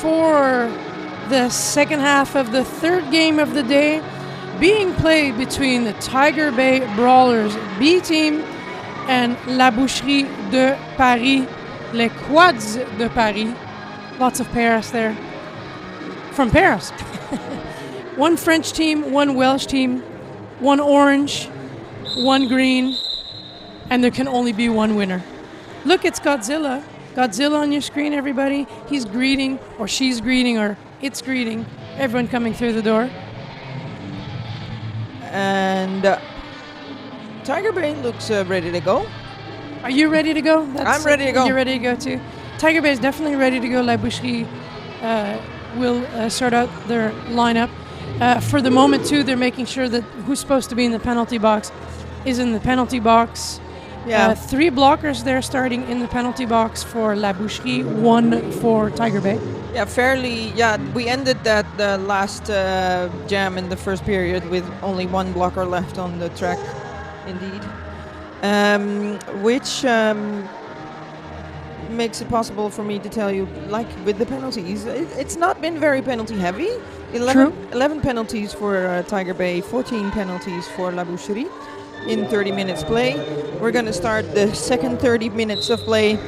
For the second half of the third game of the day, being played between the Tiger Bay Brawlers B team and La Boucherie de Paris, les Quads de Paris. Lots of Paris there. From Paris. One French team, one Welsh team, one orange, one green, and there can only be one winner. Look, it's Godzilla. Godzilla on your screen, everybody. He's greeting, or she's greeting, or it's greeting everyone coming through the door. And Tiger Bay looks ready to go. Are you ready to go? I'm ready to go. You're ready to go too. Tiger Bay is definitely ready to go. La Boucherie will sort out their lineup. For the moment too, they're making sure that who's supposed to be in the penalty box is in the penalty box. Yeah. 3 blockers there starting in the penalty box for La Boucherie, 1 for Tiger Bay. Yeah, fairly. Yeah, we ended that last jam in the first period with only 1 blocker left on the track, indeed. Which makes it possible for me to tell you, like with the penalties, it's not been very penalty heavy. 11 penalties for Tiger Bay, 14 penalties for La Boucherie in 30 minutes play. We're going to start the second 30 minutes of play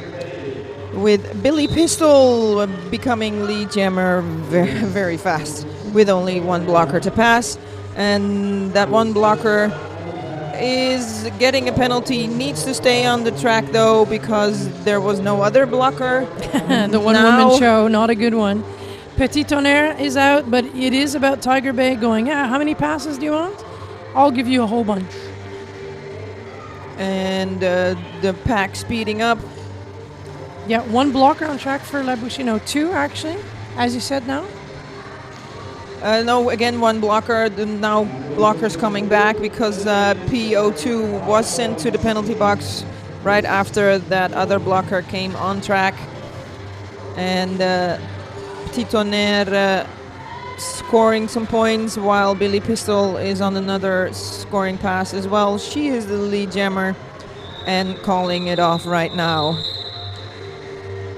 with Billy Pistol becoming lead jammer very, very fast with only 1 blocker to pass. And that 1 blocker is getting a penalty, needs to stay on the track though because there was no other blocker. The one-woman show, not a good one. Petit Tonnerre is out, but it is about Tiger Bay going, how many passes do you want? I'll give you a whole bunch. And the pack speeding up. Yeah, 1 blocker on track for La Boucherie. No, 2 actually, as you said now. No, again, one blocker. Now blockers coming back because PO2 was sent to the penalty box right after that other blocker came on track. And Petit Tonnerre scoring some points while Billy Pistol is on another scoring pass as well. She is the lead jammer and calling it off right now.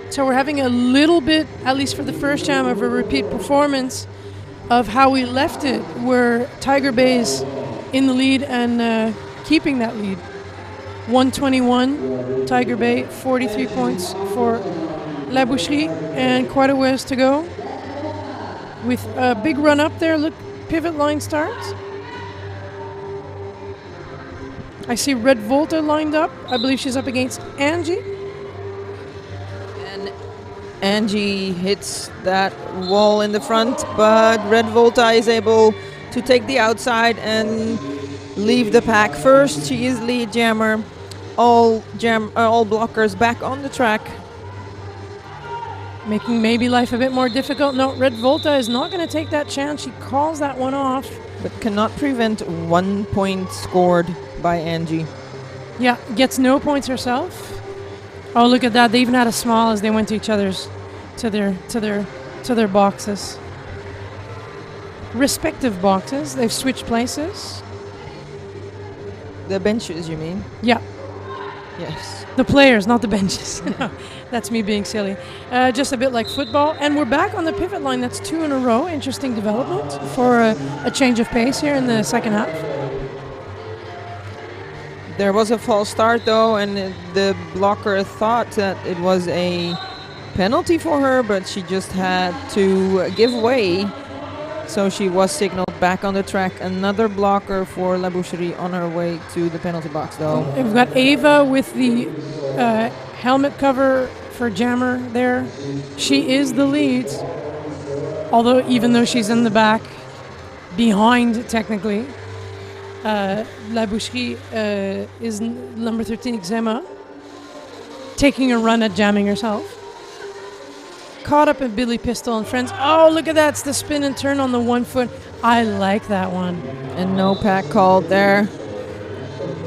So we're having a little bit, at least for the first jam, of a repeat performance of how we left it, where Tiger Bay is in the lead and keeping that lead. 121, Tiger Bay, 43 points for La Boucherie, and quite a ways to go. With a big run up there, look, pivot line starts. I see Red Volta lined up. I believe she's up against Angie. And Angie hits that wall in the front, but Red Volta is able to take the outside and leave the pack first. She is lead jammer. All blockers back on the track. Making maybe life a bit more difficult. No, Red Volta is not going to take that chance. She calls that one off. But cannot prevent 1 point scored by Angie. Yeah, gets no points herself. Oh, look at that. They even had a smile as they went to each other's, to their boxes. Respective boxes. They've switched places. The benches, you mean? Yeah. Yes. The players, not the benches. No, that's me being silly. Just a bit like football. And we're back on the pivot line. That's 2 in a row. Interesting development for a change of pace here in the second half. There was a false start, though, and the blocker thought that it was a penalty for her, but she just had to give way. So she was signaled back on the track. Another blocker for La Boucherie on her way to the penalty box, though. We've got Eva with the helmet cover for jammer there. She is the lead, although even though she's in the back, behind technically. La Boucherie is number 13, Xema, taking a run at jamming herself. Caught up in Billy Pistol and friends. Oh, look at that. It's the spin and turn on the 1 foot. I like that one. And no pack called there.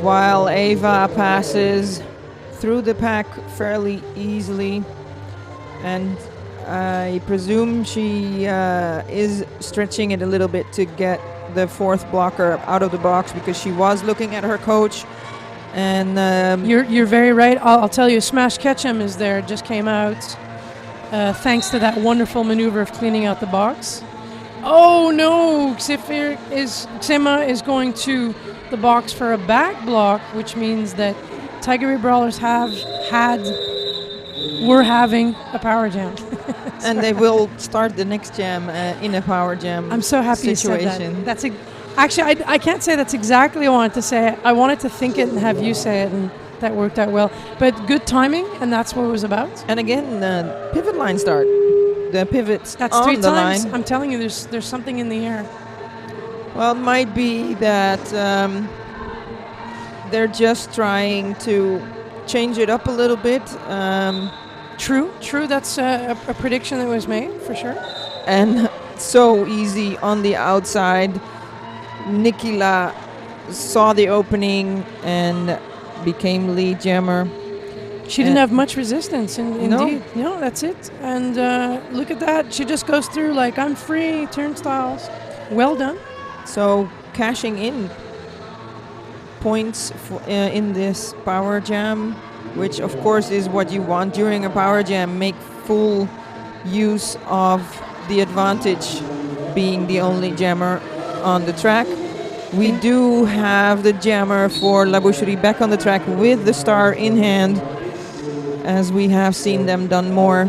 While Eva passes through the pack fairly easily. And I presume she is stretching it a little bit to get the 4th blocker out of the box because she was looking at her coach. And you're very right. I'll tell you, Smash Ketchum is there. Just came out. Thanks to that wonderful maneuver of cleaning out the box. Oh no! Xema is going to the box for a back block, which means that Tiger Bay Brawlers were having a power jam. And they will start the next jam in a power jam. I'm so happy situation. you said that. Actually, I can't say that's exactly what I wanted to say. I wanted to think it and have you say it, and that worked out well. But good timing, and that's what it was about. And again, pivot line start. The pivots that's on 3 the times. line. I'm telling you, there's something in the air. Well, it might be that they're just trying to change it up a little bit. True. That's a prediction that was made, for sure. And so easy on the outside. Nikila saw the opening and became lead jammer. She didn't have much resistance, indeed. No, that's it. And look at that. She just goes through like, I'm free, turnstiles. Well done. So cashing in points in this power jam, which of course is what you want during a power jam. Make full use of the advantage being the only jammer on the track. We do have the jammer for La Boucherie back on the track with the star in hand, as we have seen them done more,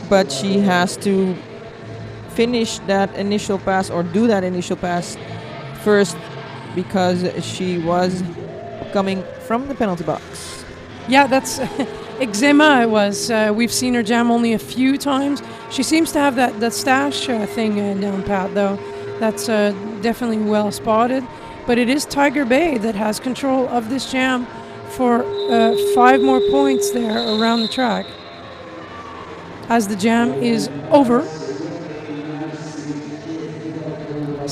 but she has to finish that initial pass or do that initial pass first because she was coming from the penalty box. Yeah, that's Xema. It was. We've seen her jam only a few times. She seems to have that stash thing down pat, though. That's definitely well spotted. But it is Tiger Bay that has control of this jam for 5 more points there around the track as the jam is over.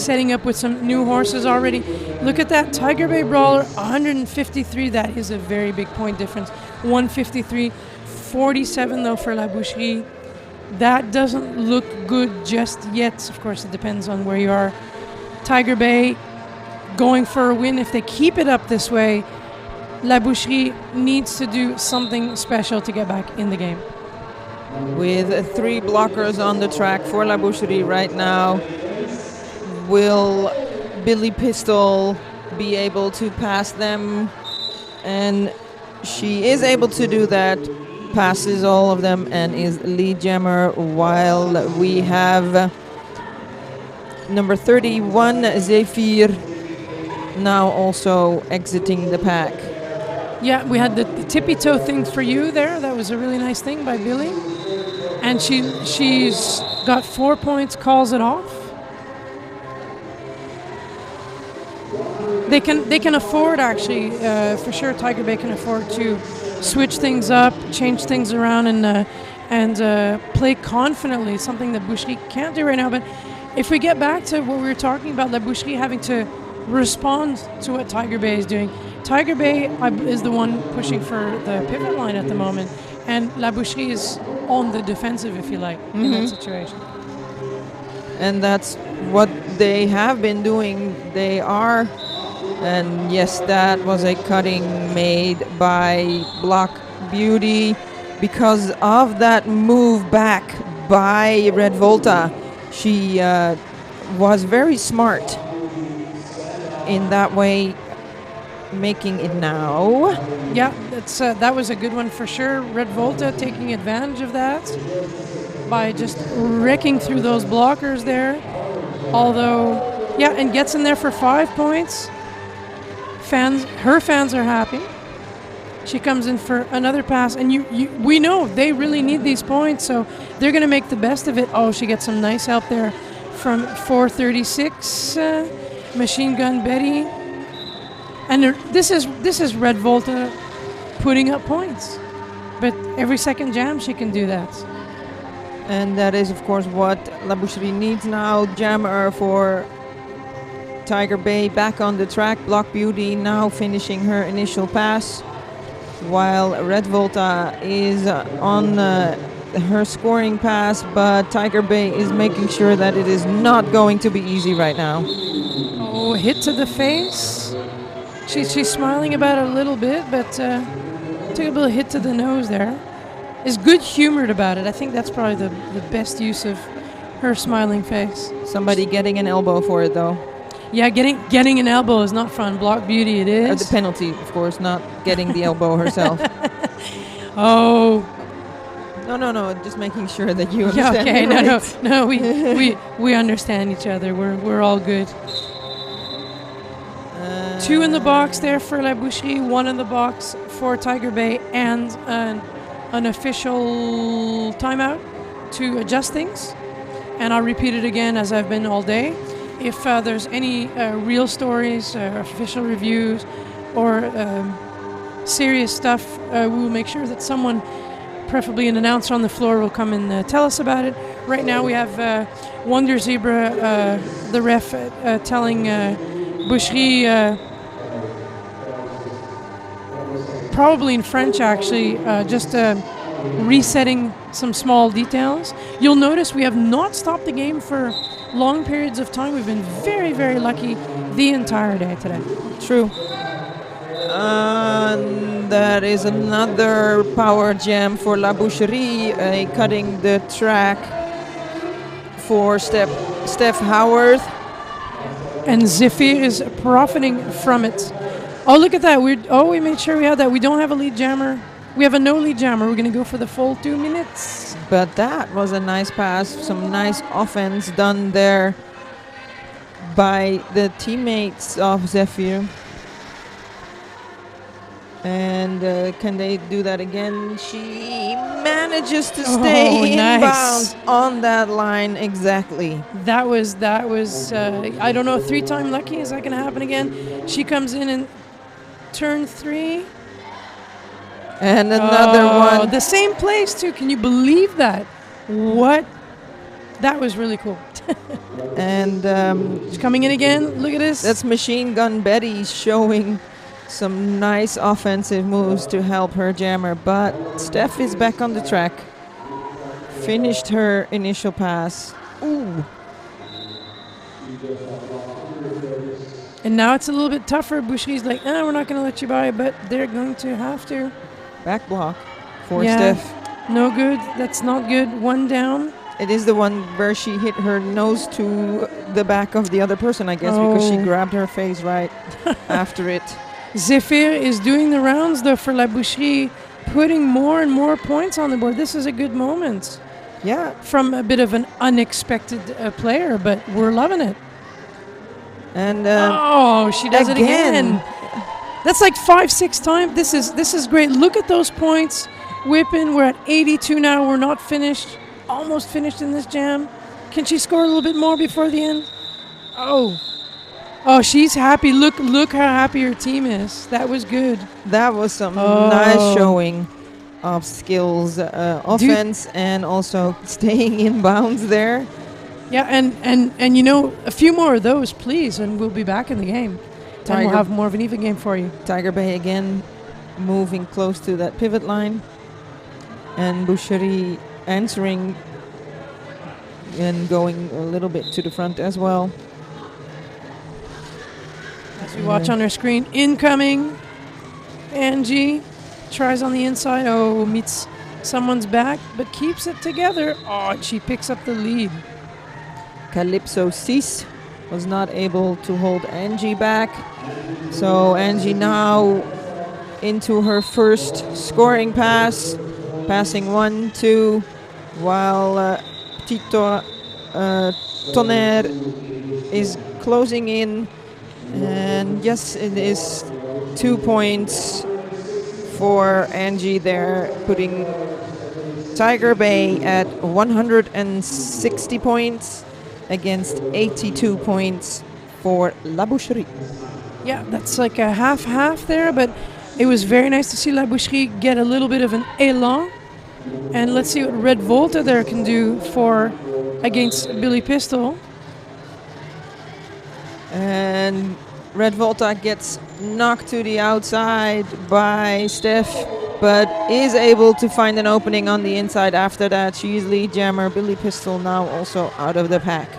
setting up with some new horses already. Look at that, Tiger Bay Brawler, 153. That is a very big point difference. 153, 47 though for La Boucherie. That doesn't look good just yet. Of course, it depends on where you are. Tiger Bay going for a win. If they keep it up this way, La Boucherie needs to do something special to get back in the game. With 3 blockers on the track for La Boucherie right now, will Billy Pistol be able to pass them? And she is able to do that, passes all of them and is lead jammer, while we have number 31, Zephyr, now also exiting the pack. Yeah, we had the tippy toe thing for you there. That was a really nice thing by Billy. And she's got 4 points, calls it off. They can afford, actually, for sure, Tiger Bay can afford to switch things up, change things around, and play confidently, something that Boucherie can't do right now. But if we get back to what we were talking about, La Boucherie having to respond to what Tiger Bay is doing. Tiger Bay is the one pushing for the pivot line at the moment, and La Boucherie is on the defensive, if you like, in that situation. And that's what they have been doing. They are, and yes, that was a cutting made by Block Beauty because of that move back by Red Volta. She was very smart in that way, making it now. Yeah, that was a good one for sure. Red Volta taking advantage of that by just wrecking through those blockers there. Although, yeah, and gets in there for 5 points. Her fans are happy. She comes in for another pass, and we know they really need these points, so they're going to make the best of it. Oh, she gets some nice help there from 436. Machine Gun Betty, and this is Red Volta putting up points, but every second jam she can do that. And that is, of course, what La Boucherie needs now. Jammer for Tiger Bay back on the track. Block Beauty now finishing her initial pass, while Red Volta is on her scoring pass, but Tiger Bay is making sure that it is not going to be easy right now. Oh, hit to the face. She's smiling about it a little bit, but took a little hit to the nose there. Is good humored about it. I think that's probably the best use of her smiling face. Somebody getting an elbow for it, though. Yeah, getting an elbow is not fun. Block Beauty it is. The penalty, of course, not getting the elbow herself. Oh. No, just making sure that you understand. Yeah, okay, no, we understand each other. We're all good. 2 in the box there for La Boucherie, 1 in the box for Tiger Bay, and an official timeout to adjust things. And I'll repeat it again as I've been all day. If there's any real stories, official reviews, or serious stuff, we will make sure that someone, preferably an announcer on the floor, will come and tell us about it. Right now we have Wonder Zebra, the ref, telling Boucherie, probably in French actually, just resetting some small details. You'll notice we have not stopped the game for long periods of time. We've been very, very lucky the entire day today. True. That is another power jam for La Boucherie, cutting the track for Steph Howard. And Zephyr is profiting from it. Oh, look at that. We made sure we had that. We don't have a lead jammer. We have a no lead jammer. We're going to go for the full 2 minutes. But that was a nice pass. Some nice offense done there by the teammates of Zephyr. And can they do that again? She manages to stay in bounds on that line exactly. That was I don't know, 3-time lucky. Is that going to happen again? She comes in and turn 3. And another one. The same place too. Can you believe that? What? That was really cool. And She's coming in again. Look at this. that's Machine Gun Betty showing some nice offensive moves to help her jammer. But Steph is back on the track. Finished her initial pass. Ooh. And now it's a little bit tougher. Boucherie's like, we're not going to let you by, but they're going to have to. Back block for Steph. No good. That's not good. One down. It is the one where she hit her nose to the back of the other person, I guess, because she grabbed her face right after it. Zephyr is doing the rounds, though, for La Boucherie, putting more and more points on the board. This is a good moment. Yeah. From a bit of an unexpected player, but we're loving it. And she does it again. That's like 5-6 times. This is great. Look at those points. Whipping. We're at 82 now. We're not finished. Almost finished in this jam. Can she score a little bit more before the end? Oh, she's happy. Look how happy her team is. That was good. That was some nice showing of skills, offense, and also staying in bounds there. Yeah, and you know, a few more of those, please, and we'll be back in the game. And we'll have more of an even game for you. Tiger Bay again moving close to that pivot line. And Boucherie answering and going a little bit to the front as well. As we watch on our screen, incoming. Angie tries on the inside. Meets someone's back, but keeps it together. And she picks up the lead. Calypso 6 was not able to hold Angie back. So Angie now into her first scoring pass, passing 1-2, while Tito Tonnerre is closing in. And yes, it is 2 points for Angie there, putting Tiger Bay at 160 points against 82 points for La Boucherie. Yeah, that's like a half-half there, but it was very nice to see La Boucherie get a little bit of an élan. And let's see what Red Volta there can do against Billy Pistol. And Red Volta gets knocked to the outside by Steph, but is able to find an opening on the inside after that. She's lead jammer. Billy Pistol now also out of the pack.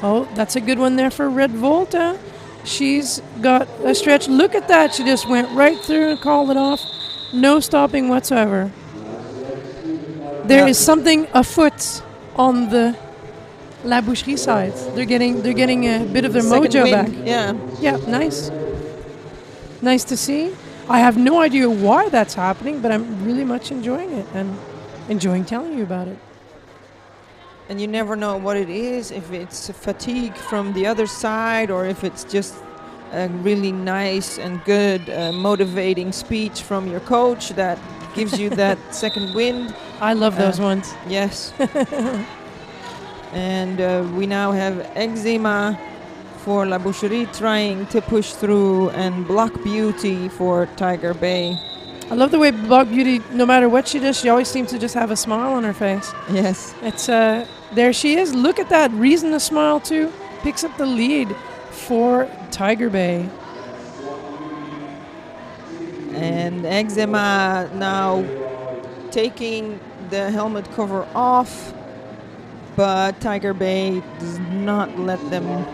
Oh, that's a good one there for Red Volta. She's got a stretch. Look at that. She just went right through and called it off. No stopping whatsoever. There is something afoot on the La Boucherie side. They're getting a bit of their mojo back. Yeah, nice. Nice to see. I have no idea why that's happening, but I'm really much enjoying it and enjoying telling you about it. And you never know what it is, if it's fatigue from the other side or if it's just a really nice and good motivating speech from your coach that gives you that second wind. I love those ones. Yes. And we now have Eczema for La Boucherie trying to push through, and Block Beauty for Tiger Bay. I love the way Block Beauty, no matter what she does, she always seems to just have a smile on her face. Yes. It's there she is. Look at that. Reason to smile too. Picks up the lead for Tiger Bay. And Eczema now taking the helmet cover off, but Tiger Bay does not let them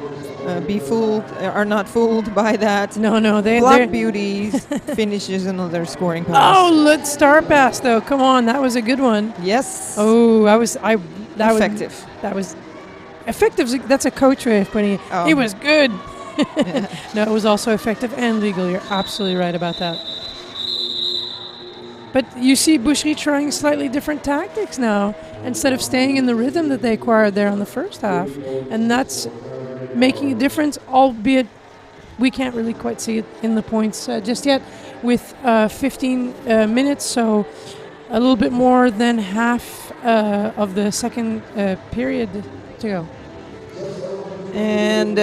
be fooled, are not fooled by that. No, Black Beauty finishes another scoring pass. Oh, let's star pass though. Come on, that was a good one. Yes. Oh, effective. That was effective. That's a coach way of putting it. Oh. It was good. No, it was also effective and legal. You're absolutely right about that. But you see Boucherie trying slightly different tactics now, instead of staying in the rhythm that they acquired there on the first half. And that's making a difference, albeit we can't really quite see it in the points just yet with 15 minutes, so a little bit more than half of the second period to go. And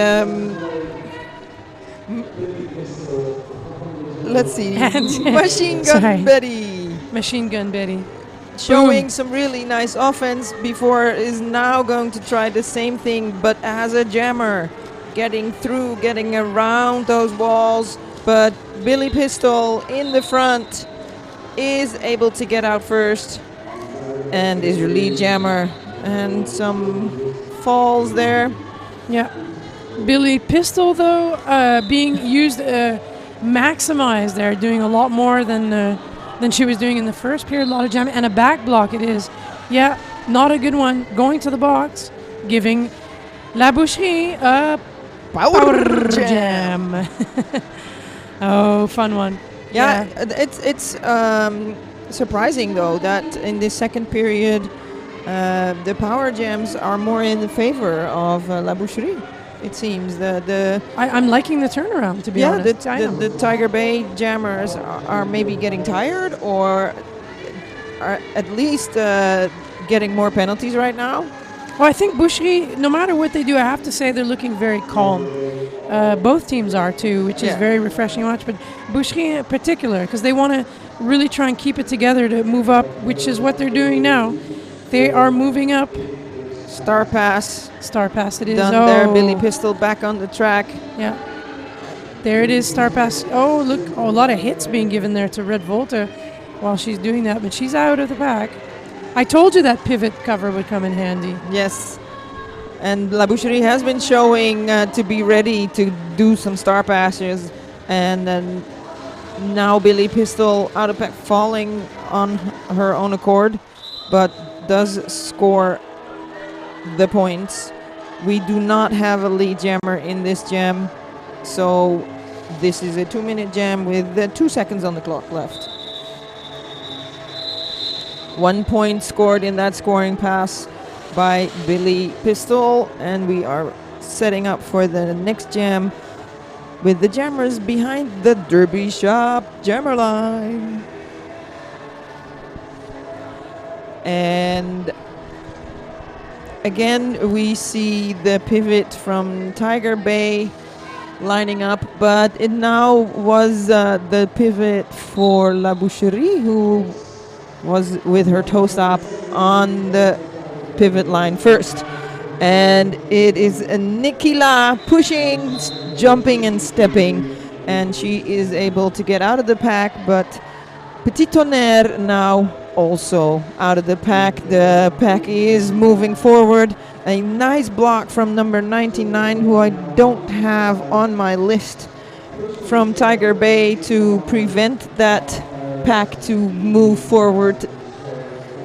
let's see. Machine Gun Betty. Machine Gun Betty. showing some really nice offense before is now going to try the same thing, but as a jammer, getting through, getting around those walls. But Billy Pistol in the front is able to get out first and is your lead jammer. And some falls there. Yeah. Billy Pistol, though, being used, maximized there, doing a lot more than she was doing in the first period. A lot of jamming. And a back block it is. Yeah, not a good one. Going to the box, giving La Boucherie a power jam. Oh, fun one. Yeah. It's surprising, though, that in the second period, the power jams are more in the favor of La Boucherie. It seems I'm liking the turnaround, to be honest. The Tiger Bay jammers are maybe getting tired, or are at least getting more penalties right now. Well, I think Boucherie, no matter what they do, I have to say they're looking very calm. Both teams are too, which is very refreshing to watch. But Boucherie in particular, because they want to really try and keep it together to move up, which is what they're doing now. They are moving up. Star pass it is. Done there. Billy Pistol back on the track. Yeah. There it is, star pass. Oh, look. Oh, a lot of hits being given there to Red Volta while she's doing that. But she's out of the pack. I told you that pivot cover would come in handy. Yes. And La Boucherie has been showing to be ready to do some star passes. And then now Billy Pistol out of pack, falling on her own accord, but does score the points. We do not have a lead jammer in this jam, so this is a 2-minute jam with 2 seconds on the clock left. 1 point scored in that scoring pass by Billy Pistol, and we are setting up for the next jam with the jammers behind the Derby Shop jammer line. And again, we see the pivot from Tiger Bay lining up, but it now was the pivot for La Boucherie, who was with her toe stop on the pivot line first. And it is Nikila pushing, jumping and stepping, and she is able to get out of the pack, but Petit Tonnerre now also out of the pack. The pack is moving forward. A nice block from number 99, who I don't have on my list, from Tiger Bay to prevent that pack to move forward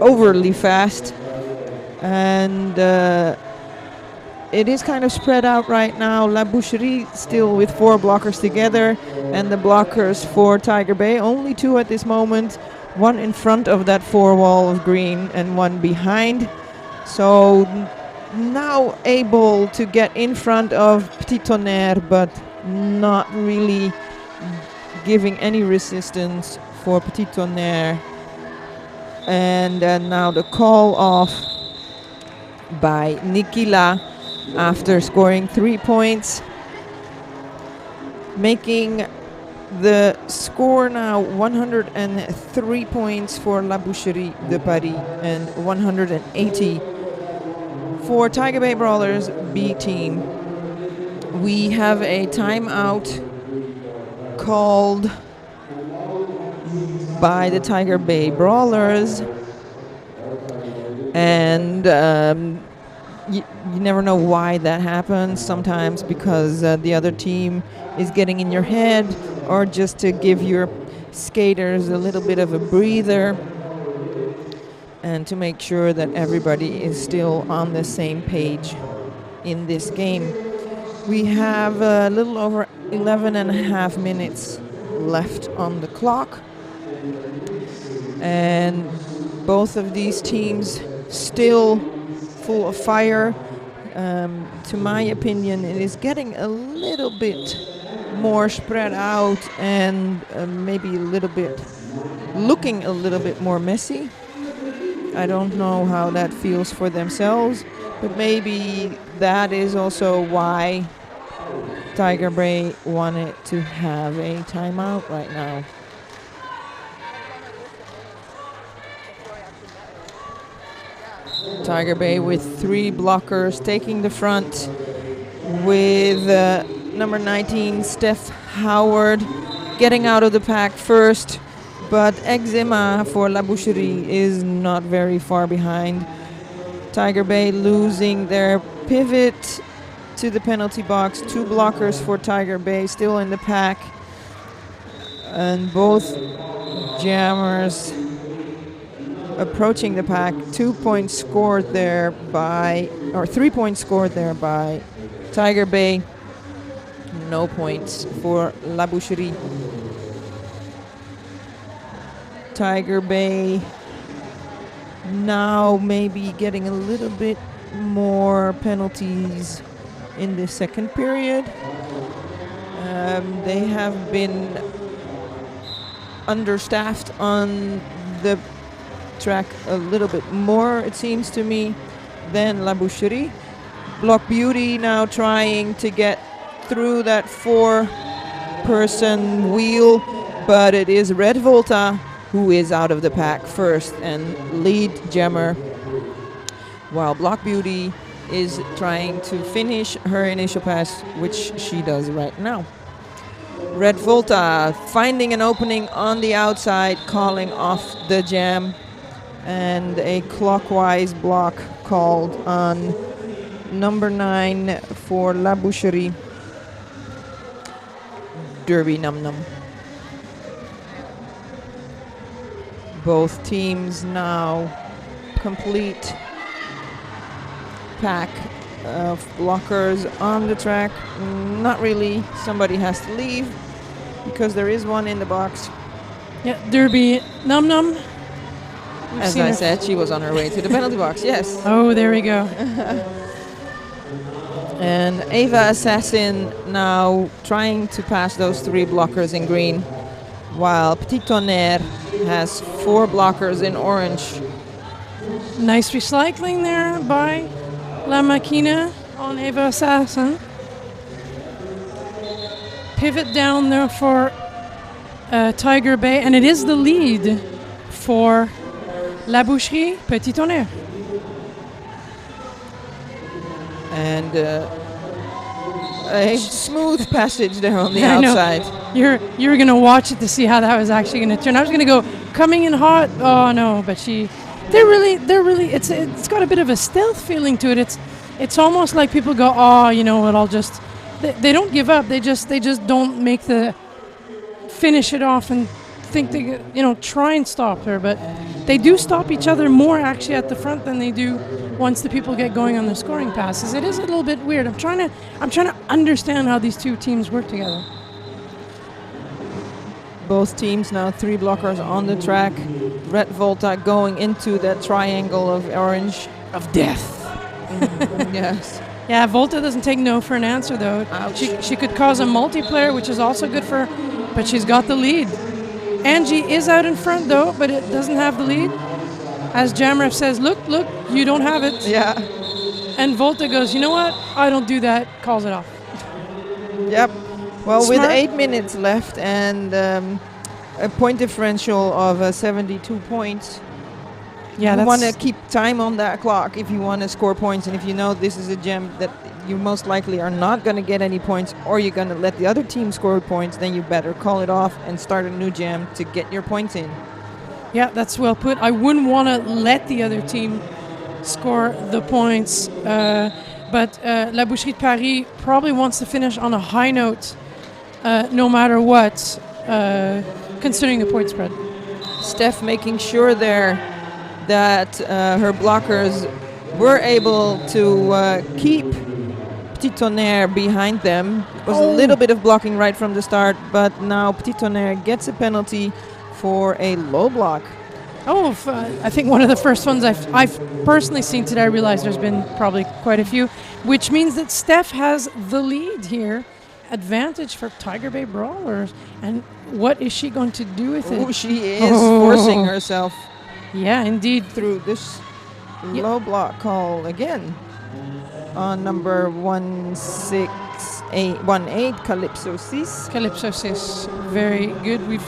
overly fast. And it is kind of spread out right now. La Boucherie still with 4 blockers together, and the blockers for Tiger Bay, only 2 at this moment. 1 in front of that 4 wall of green and 1 behind. So now able to get in front of Petit Tonnerre, but not really giving any resistance for Petit Tonnerre. And now the call off by Nikila after scoring 3 points, making the score now 103 points for La Boucherie de Paris and 180 for Tiger Bay Brawlers B team. We have a timeout called by the Tiger Bay Brawlers, and you never know why that happens. Sometimes because the other team is getting in your head, or just to give your skaters a little bit of a breather and to make sure that everybody is still on the same page in this game. We have a little over 11 and a half minutes left on the clock, and both of these teams still full of fire. To my opinion, it is getting a little bit more spread out and maybe a little bit looking a little bit more messy. I don't know how that feels for themselves, but maybe that is also why Tiger Bay wanted to have a timeout right now. Tiger Bay with 3 blockers taking the front with number 19 Steph Howard getting out of the pack first, but Eczema for La Boucherie is not very far behind. Tiger Bay losing their pivot to the penalty box. 2 blockers for Tiger Bay still in the pack, and both jammers approaching the pack. 2 points scored there by, or 3 points scored there by Tiger Bay. No points for La Boucherie. Tiger Bay now maybe getting a little bit more penalties in the second period. They have been understaffed on the track a little bit more, it seems to me, than La Boucherie. Block Beauty now trying to get through that 4-person wheel, but it is Red Volta who is out of the pack first and lead jammer, while Block Beauty is trying to finish her initial pass, which she does right now. Red Volta finding an opening on the outside, calling off the jam, and a clockwise block called on number 9 for La Boucherie, Derby Num Num. Both teams now complete pack of blockers on the track. Not really. Somebody has to leave because there is one in the box. Yeah, Derby Num Num. As I said, she was on her way to the penalty box, yes. Oh, there we go. And Ava Assassin now trying to pass those 3 blockers in green, while Petit Tonnerre has 4 blockers in orange. Nice recycling there by La Machina on Ava Assassin. Pivot down there for Tiger Bay, and it is the lead for La Boucherie, Petit Tonnerre. And a smooth passage there on the outside. You're gonna watch it to see how that was actually gonna turn. I was gonna go coming in hot. Oh no, but they're really. It's got a bit of a stealth feeling to it. It's almost like people go, oh, you know what? I'll just. They don't give up. They just don't make the finish it off and think they try and stop her, but they do stop each other more actually at the front than they do once the people get going on their scoring passes. It is a little bit weird. I'm trying to understand how these two teams work together. Both teams now 3 blockers on the track. Red Volta going into that triangle of orange of death. Yes. Yeah, Volta doesn't take no for an answer though. She could cause a multiplayer, which is also good for her, but she's got the lead. Angie is out in front though, but it doesn't have the lead. As Jamref says, look, you don't have it. Yeah. And Volta goes, you know what? I don't do that. Calls it off. Yep. Well, Smart. with 8 minutes left and a point differential of 72 points, yeah, you want to keep time on that clock if you want to score points. And if you know this is a gem that you most likely are not going to get any points, or you're going to let the other team score points, then you better call it off and start a new jam to get your points in. Yeah, that's well put. I wouldn't want to let the other team score the points, but La Boucherie de Paris probably wants to finish on a high note, no matter what, considering the point spread. Steph making sure there that her blockers were able to keep Petit Tonnerre behind them. It was a little bit of blocking right from the start, but now Petit Tonnerre gets a penalty for a low block. I think one of the first ones I've personally seen today. I realize there's been probably quite a few, which means that Steph has the lead here. Advantage for Tiger Bay Brawlers. And what is she going to do with it? She is forcing herself. Yeah, indeed. Through this low block call again on number 16818, Calypso 6. Calypso 6. Very good. We've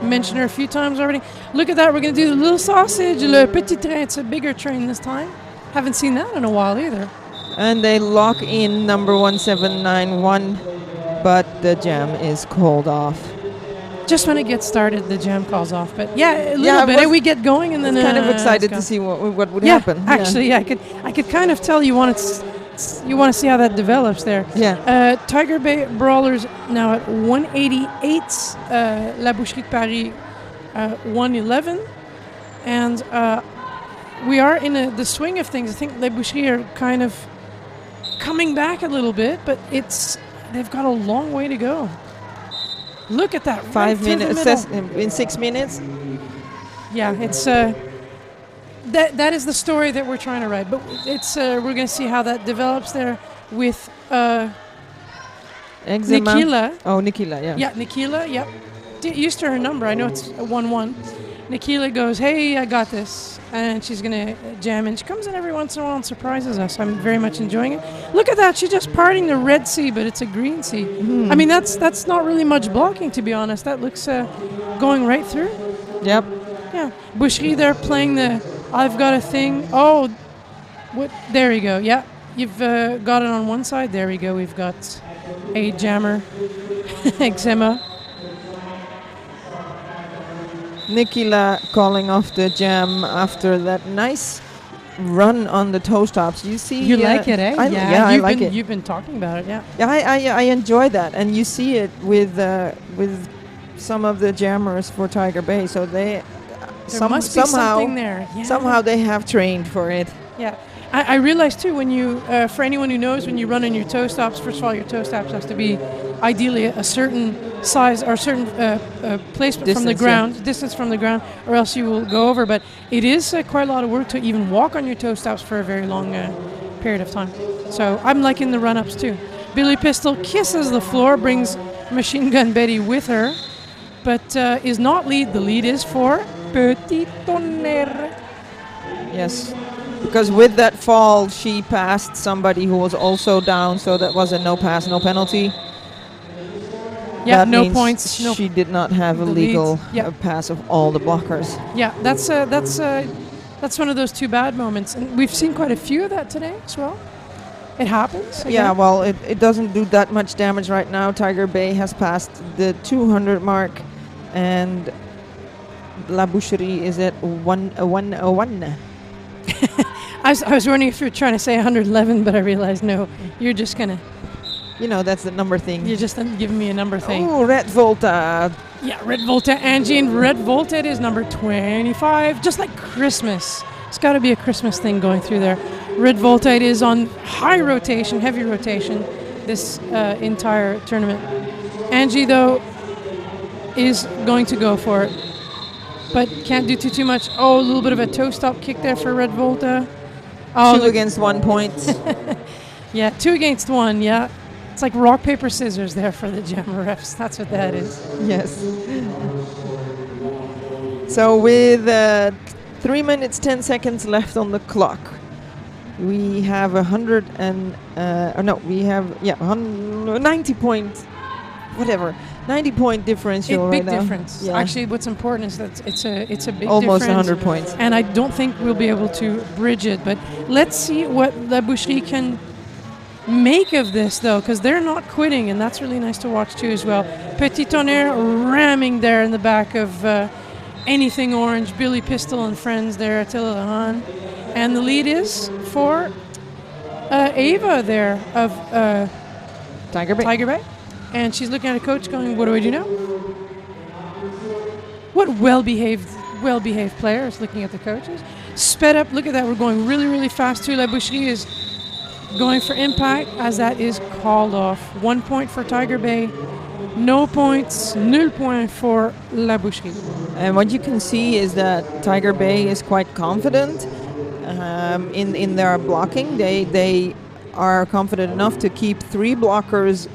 mentioned her a few times already. Look at that. We're going to do the little sausage, le petit train. It's a bigger train this time. Haven't seen that in a while either. And they lock in number 1791, but the jam is called off. Just when it gets started, the jam calls off. But yeah, a little bit. And we get going, and then kind of excited to see what would happen. Actually, I could kind of tell you want to see how that develops there. Yeah. Tiger Bay Brawlers now at 188. La Boucherie de Paris 111, and we are in the swing of things. I think La Boucherie are kind of coming back a little bit, but they've got a long way to go. Look at that! 5 minutes in 6 minutes. Yeah, it's that is the story that we're trying to write. But it's we're going to see how that develops there with Nikila. Oh, Nikila, yeah. Yeah, Nikila. Yep. Used to her number. I know it's 1-1. Nikila goes, "Hey, I got this," and she's gonna jam, and she comes in every once in a while and surprises us. I'm very much enjoying it. Look at that! She's just parting the red sea, but it's a green sea. I mean, that's not really much blocking, to be honest. That looks going right through. Yep. Yeah. Boucherie, they're playing the "I've got a thing." Oh, what? There we go. Yeah, you've got it on one side. There we go. We've got a jammer, eczema. Nikila calling off the jam after that nice run on the toe stops. You see, you like it, eh? I like it. You've been talking about it, yeah. Yeah, I enjoy that, and you see it with some of the jammers for Tiger Bay. So there must be something there. Yeah. Somehow they have trained for it. Yeah. I realized too, when you, for anyone who knows, when you run on your toe stops, first of all, your toe stops has to be ideally a certain size or certain placement distance from the ground, distance from the ground, or else you will go over. But it is quite a lot of work to even walk on your toe stops for a very long period of time. So I'm liking the run-ups too. Billy Pistol kisses the floor, brings Machine Gun Betty with her, but is not lead. The lead is for Petit Tonnerre. Yes. Because with that fall, she passed somebody who was also down, so that was a no pass, no penalty. Yeah, that no points. She did not have a legal pass of all the blockers. Yeah, that's one of those too bad moments, and we've seen quite a few of that today as well. It happens. Again. Yeah, well, it doesn't do that much damage right now. Tiger Bay has passed the 200 mark, and La Boucherie is at 101. I was wondering if you were trying to say 111, but I realized no, you're just going to... You know, that's the number thing. You're just giving me a number thing. Oh, Red Volta. Yeah, Red Volta, Angie, and Red Volta, it is number 25, just like Christmas. It's got to be a Christmas thing going through there. Red Volta, it is on high rotation, heavy rotation, this entire tournament. Angie, though, is going to go for it, but can't do too much. Oh, a little bit of a toe stop kick there for Red Volta. Oh, 2 against 1 point. Yeah, 2 against 1, yeah. It's like rock, paper, scissors there for the jammer refs. That's what that is. Yes. So with 3 minutes, 10 seconds left on the clock, we have 90 point, whatever. 90 point differential right now. Big difference. Yeah. Actually, what's important is that it's a big almost difference. 100 points. And I don't think we'll be able to bridge it. But let's see what La Boucherie can make of this, though, because they're not quitting, and that's really nice to watch too as well. Petit Tonnerre ramming there in the back of anything orange. Billy Pistol and friends there, Attila Lahan. And the lead is for Ava there of Tiger Bay. And she's looking at a coach going, what do I do now? What well-behaved players looking at the coaches. Sped up, look at that, we're going really, really fast too. La Boucherie is going for impact as that is called off. 1 point for Tiger Bay, no points, 0 point for La Boucherie. And what you can see is that Tiger Bay is quite confident in their blocking. They are confident enough to keep 3 blockers,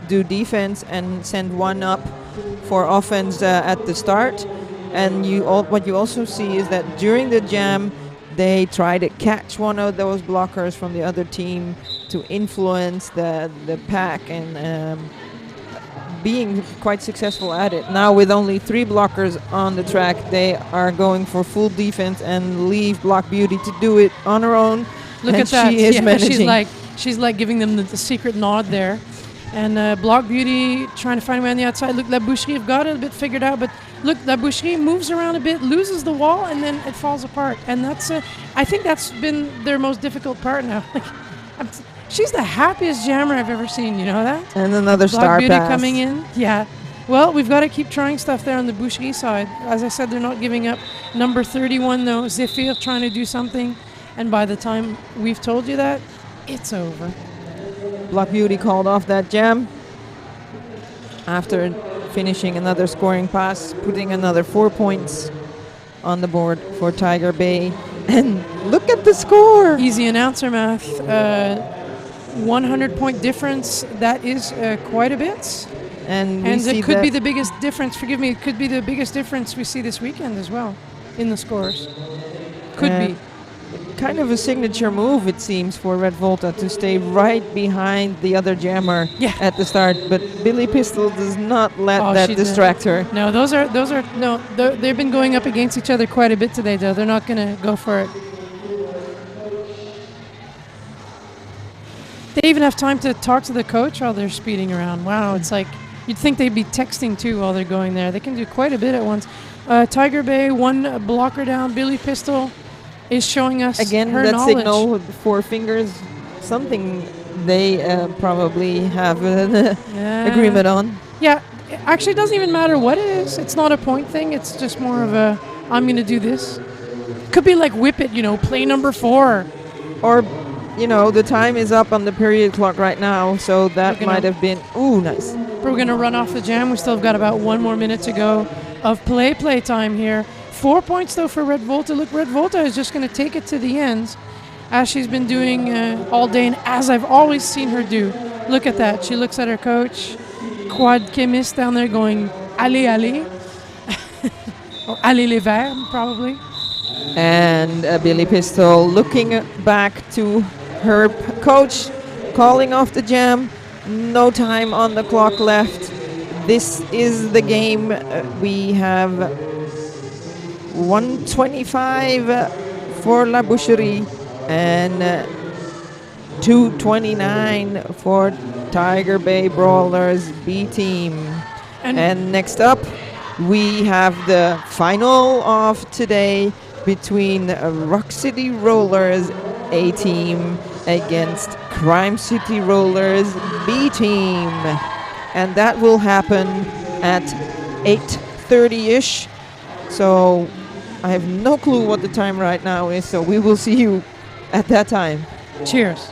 do defense, and send 1 up for offense at the start. And what you also see is that during the jam, they try to catch one of those blockers from the other team to influence the pack and being quite successful at it. Now with only 3 blockers on the track, they are going for full defense and leave Block Beauty to do it on her own. Look and at that. She is managing. She's like giving them the secret nod there. And Block Beauty trying to find a way on the outside. Look, La Boucherie have got it a bit figured out, but look, La Boucherie moves around a bit, loses the wall, and then it falls apart. And that's, I think that's been their most difficult part now. She's the happiest jammer I've ever seen, you know that? And another Block star Beauty pass. coming in, yeah. Well, we've got to keep trying stuff there on the Boucherie side. As I said, they're not giving up. Number 31, though, Zephyr trying to do something. And by the time we've told you that, it's over. Block Beauty called off that jam after finishing another scoring pass, putting another 4 points on the board for Tiger Bay. And look at the score! Easy announcer math. 100-point difference. That is quite a bit. And it could be the biggest difference. Forgive me. It could be the biggest difference we see this weekend as well in the scores. Could be. Kind of a signature move, it seems, for Red Volta to stay right behind the other jammer at the start. But Billy Pistol does not let that distract her. No, they've been going up against each other quite a bit today, though. They're not going to go for it. They even have time to talk to the coach while they're speeding around. Wow, it's like you'd think they'd be texting too while they're going there. They can do quite a bit at once. Tiger Bay, 1 blocker down. Billy Pistol is showing us again her that knowledge. Signal with the 4 fingers, something they probably have an agreement on. Yeah, actually it doesn't even matter what it is. It's not a point thing. It's just more of a, I'm going to do this. Could be like whip it, play number 4. Or, the time is up on the period clock right now, so that might have been, ooh, nice. We're going to run off the jam. We still have got about 1 more minute to go of play time here. 4 points, though, for Red Volta. Look, Red Volta is just going to take it to the ends, as she's been doing all day, and as I've always seen her do. Look at that. She looks at her coach, Quad Chemist down there going, allez, allez. Or allez les verts, probably. And Billy Pistol looking back to her coach, calling off the jam. No time on the clock left. This is the game. We have 125 for La Boucherie and 229 for Tiger Bay Brawlers B team. And next up, we have the final of today between Rock City Rollers A team against Crime City Rollers B team. And that will happen at 8:30-ish. So I have no clue what the time right now is, so we will see you at that time. Cheers.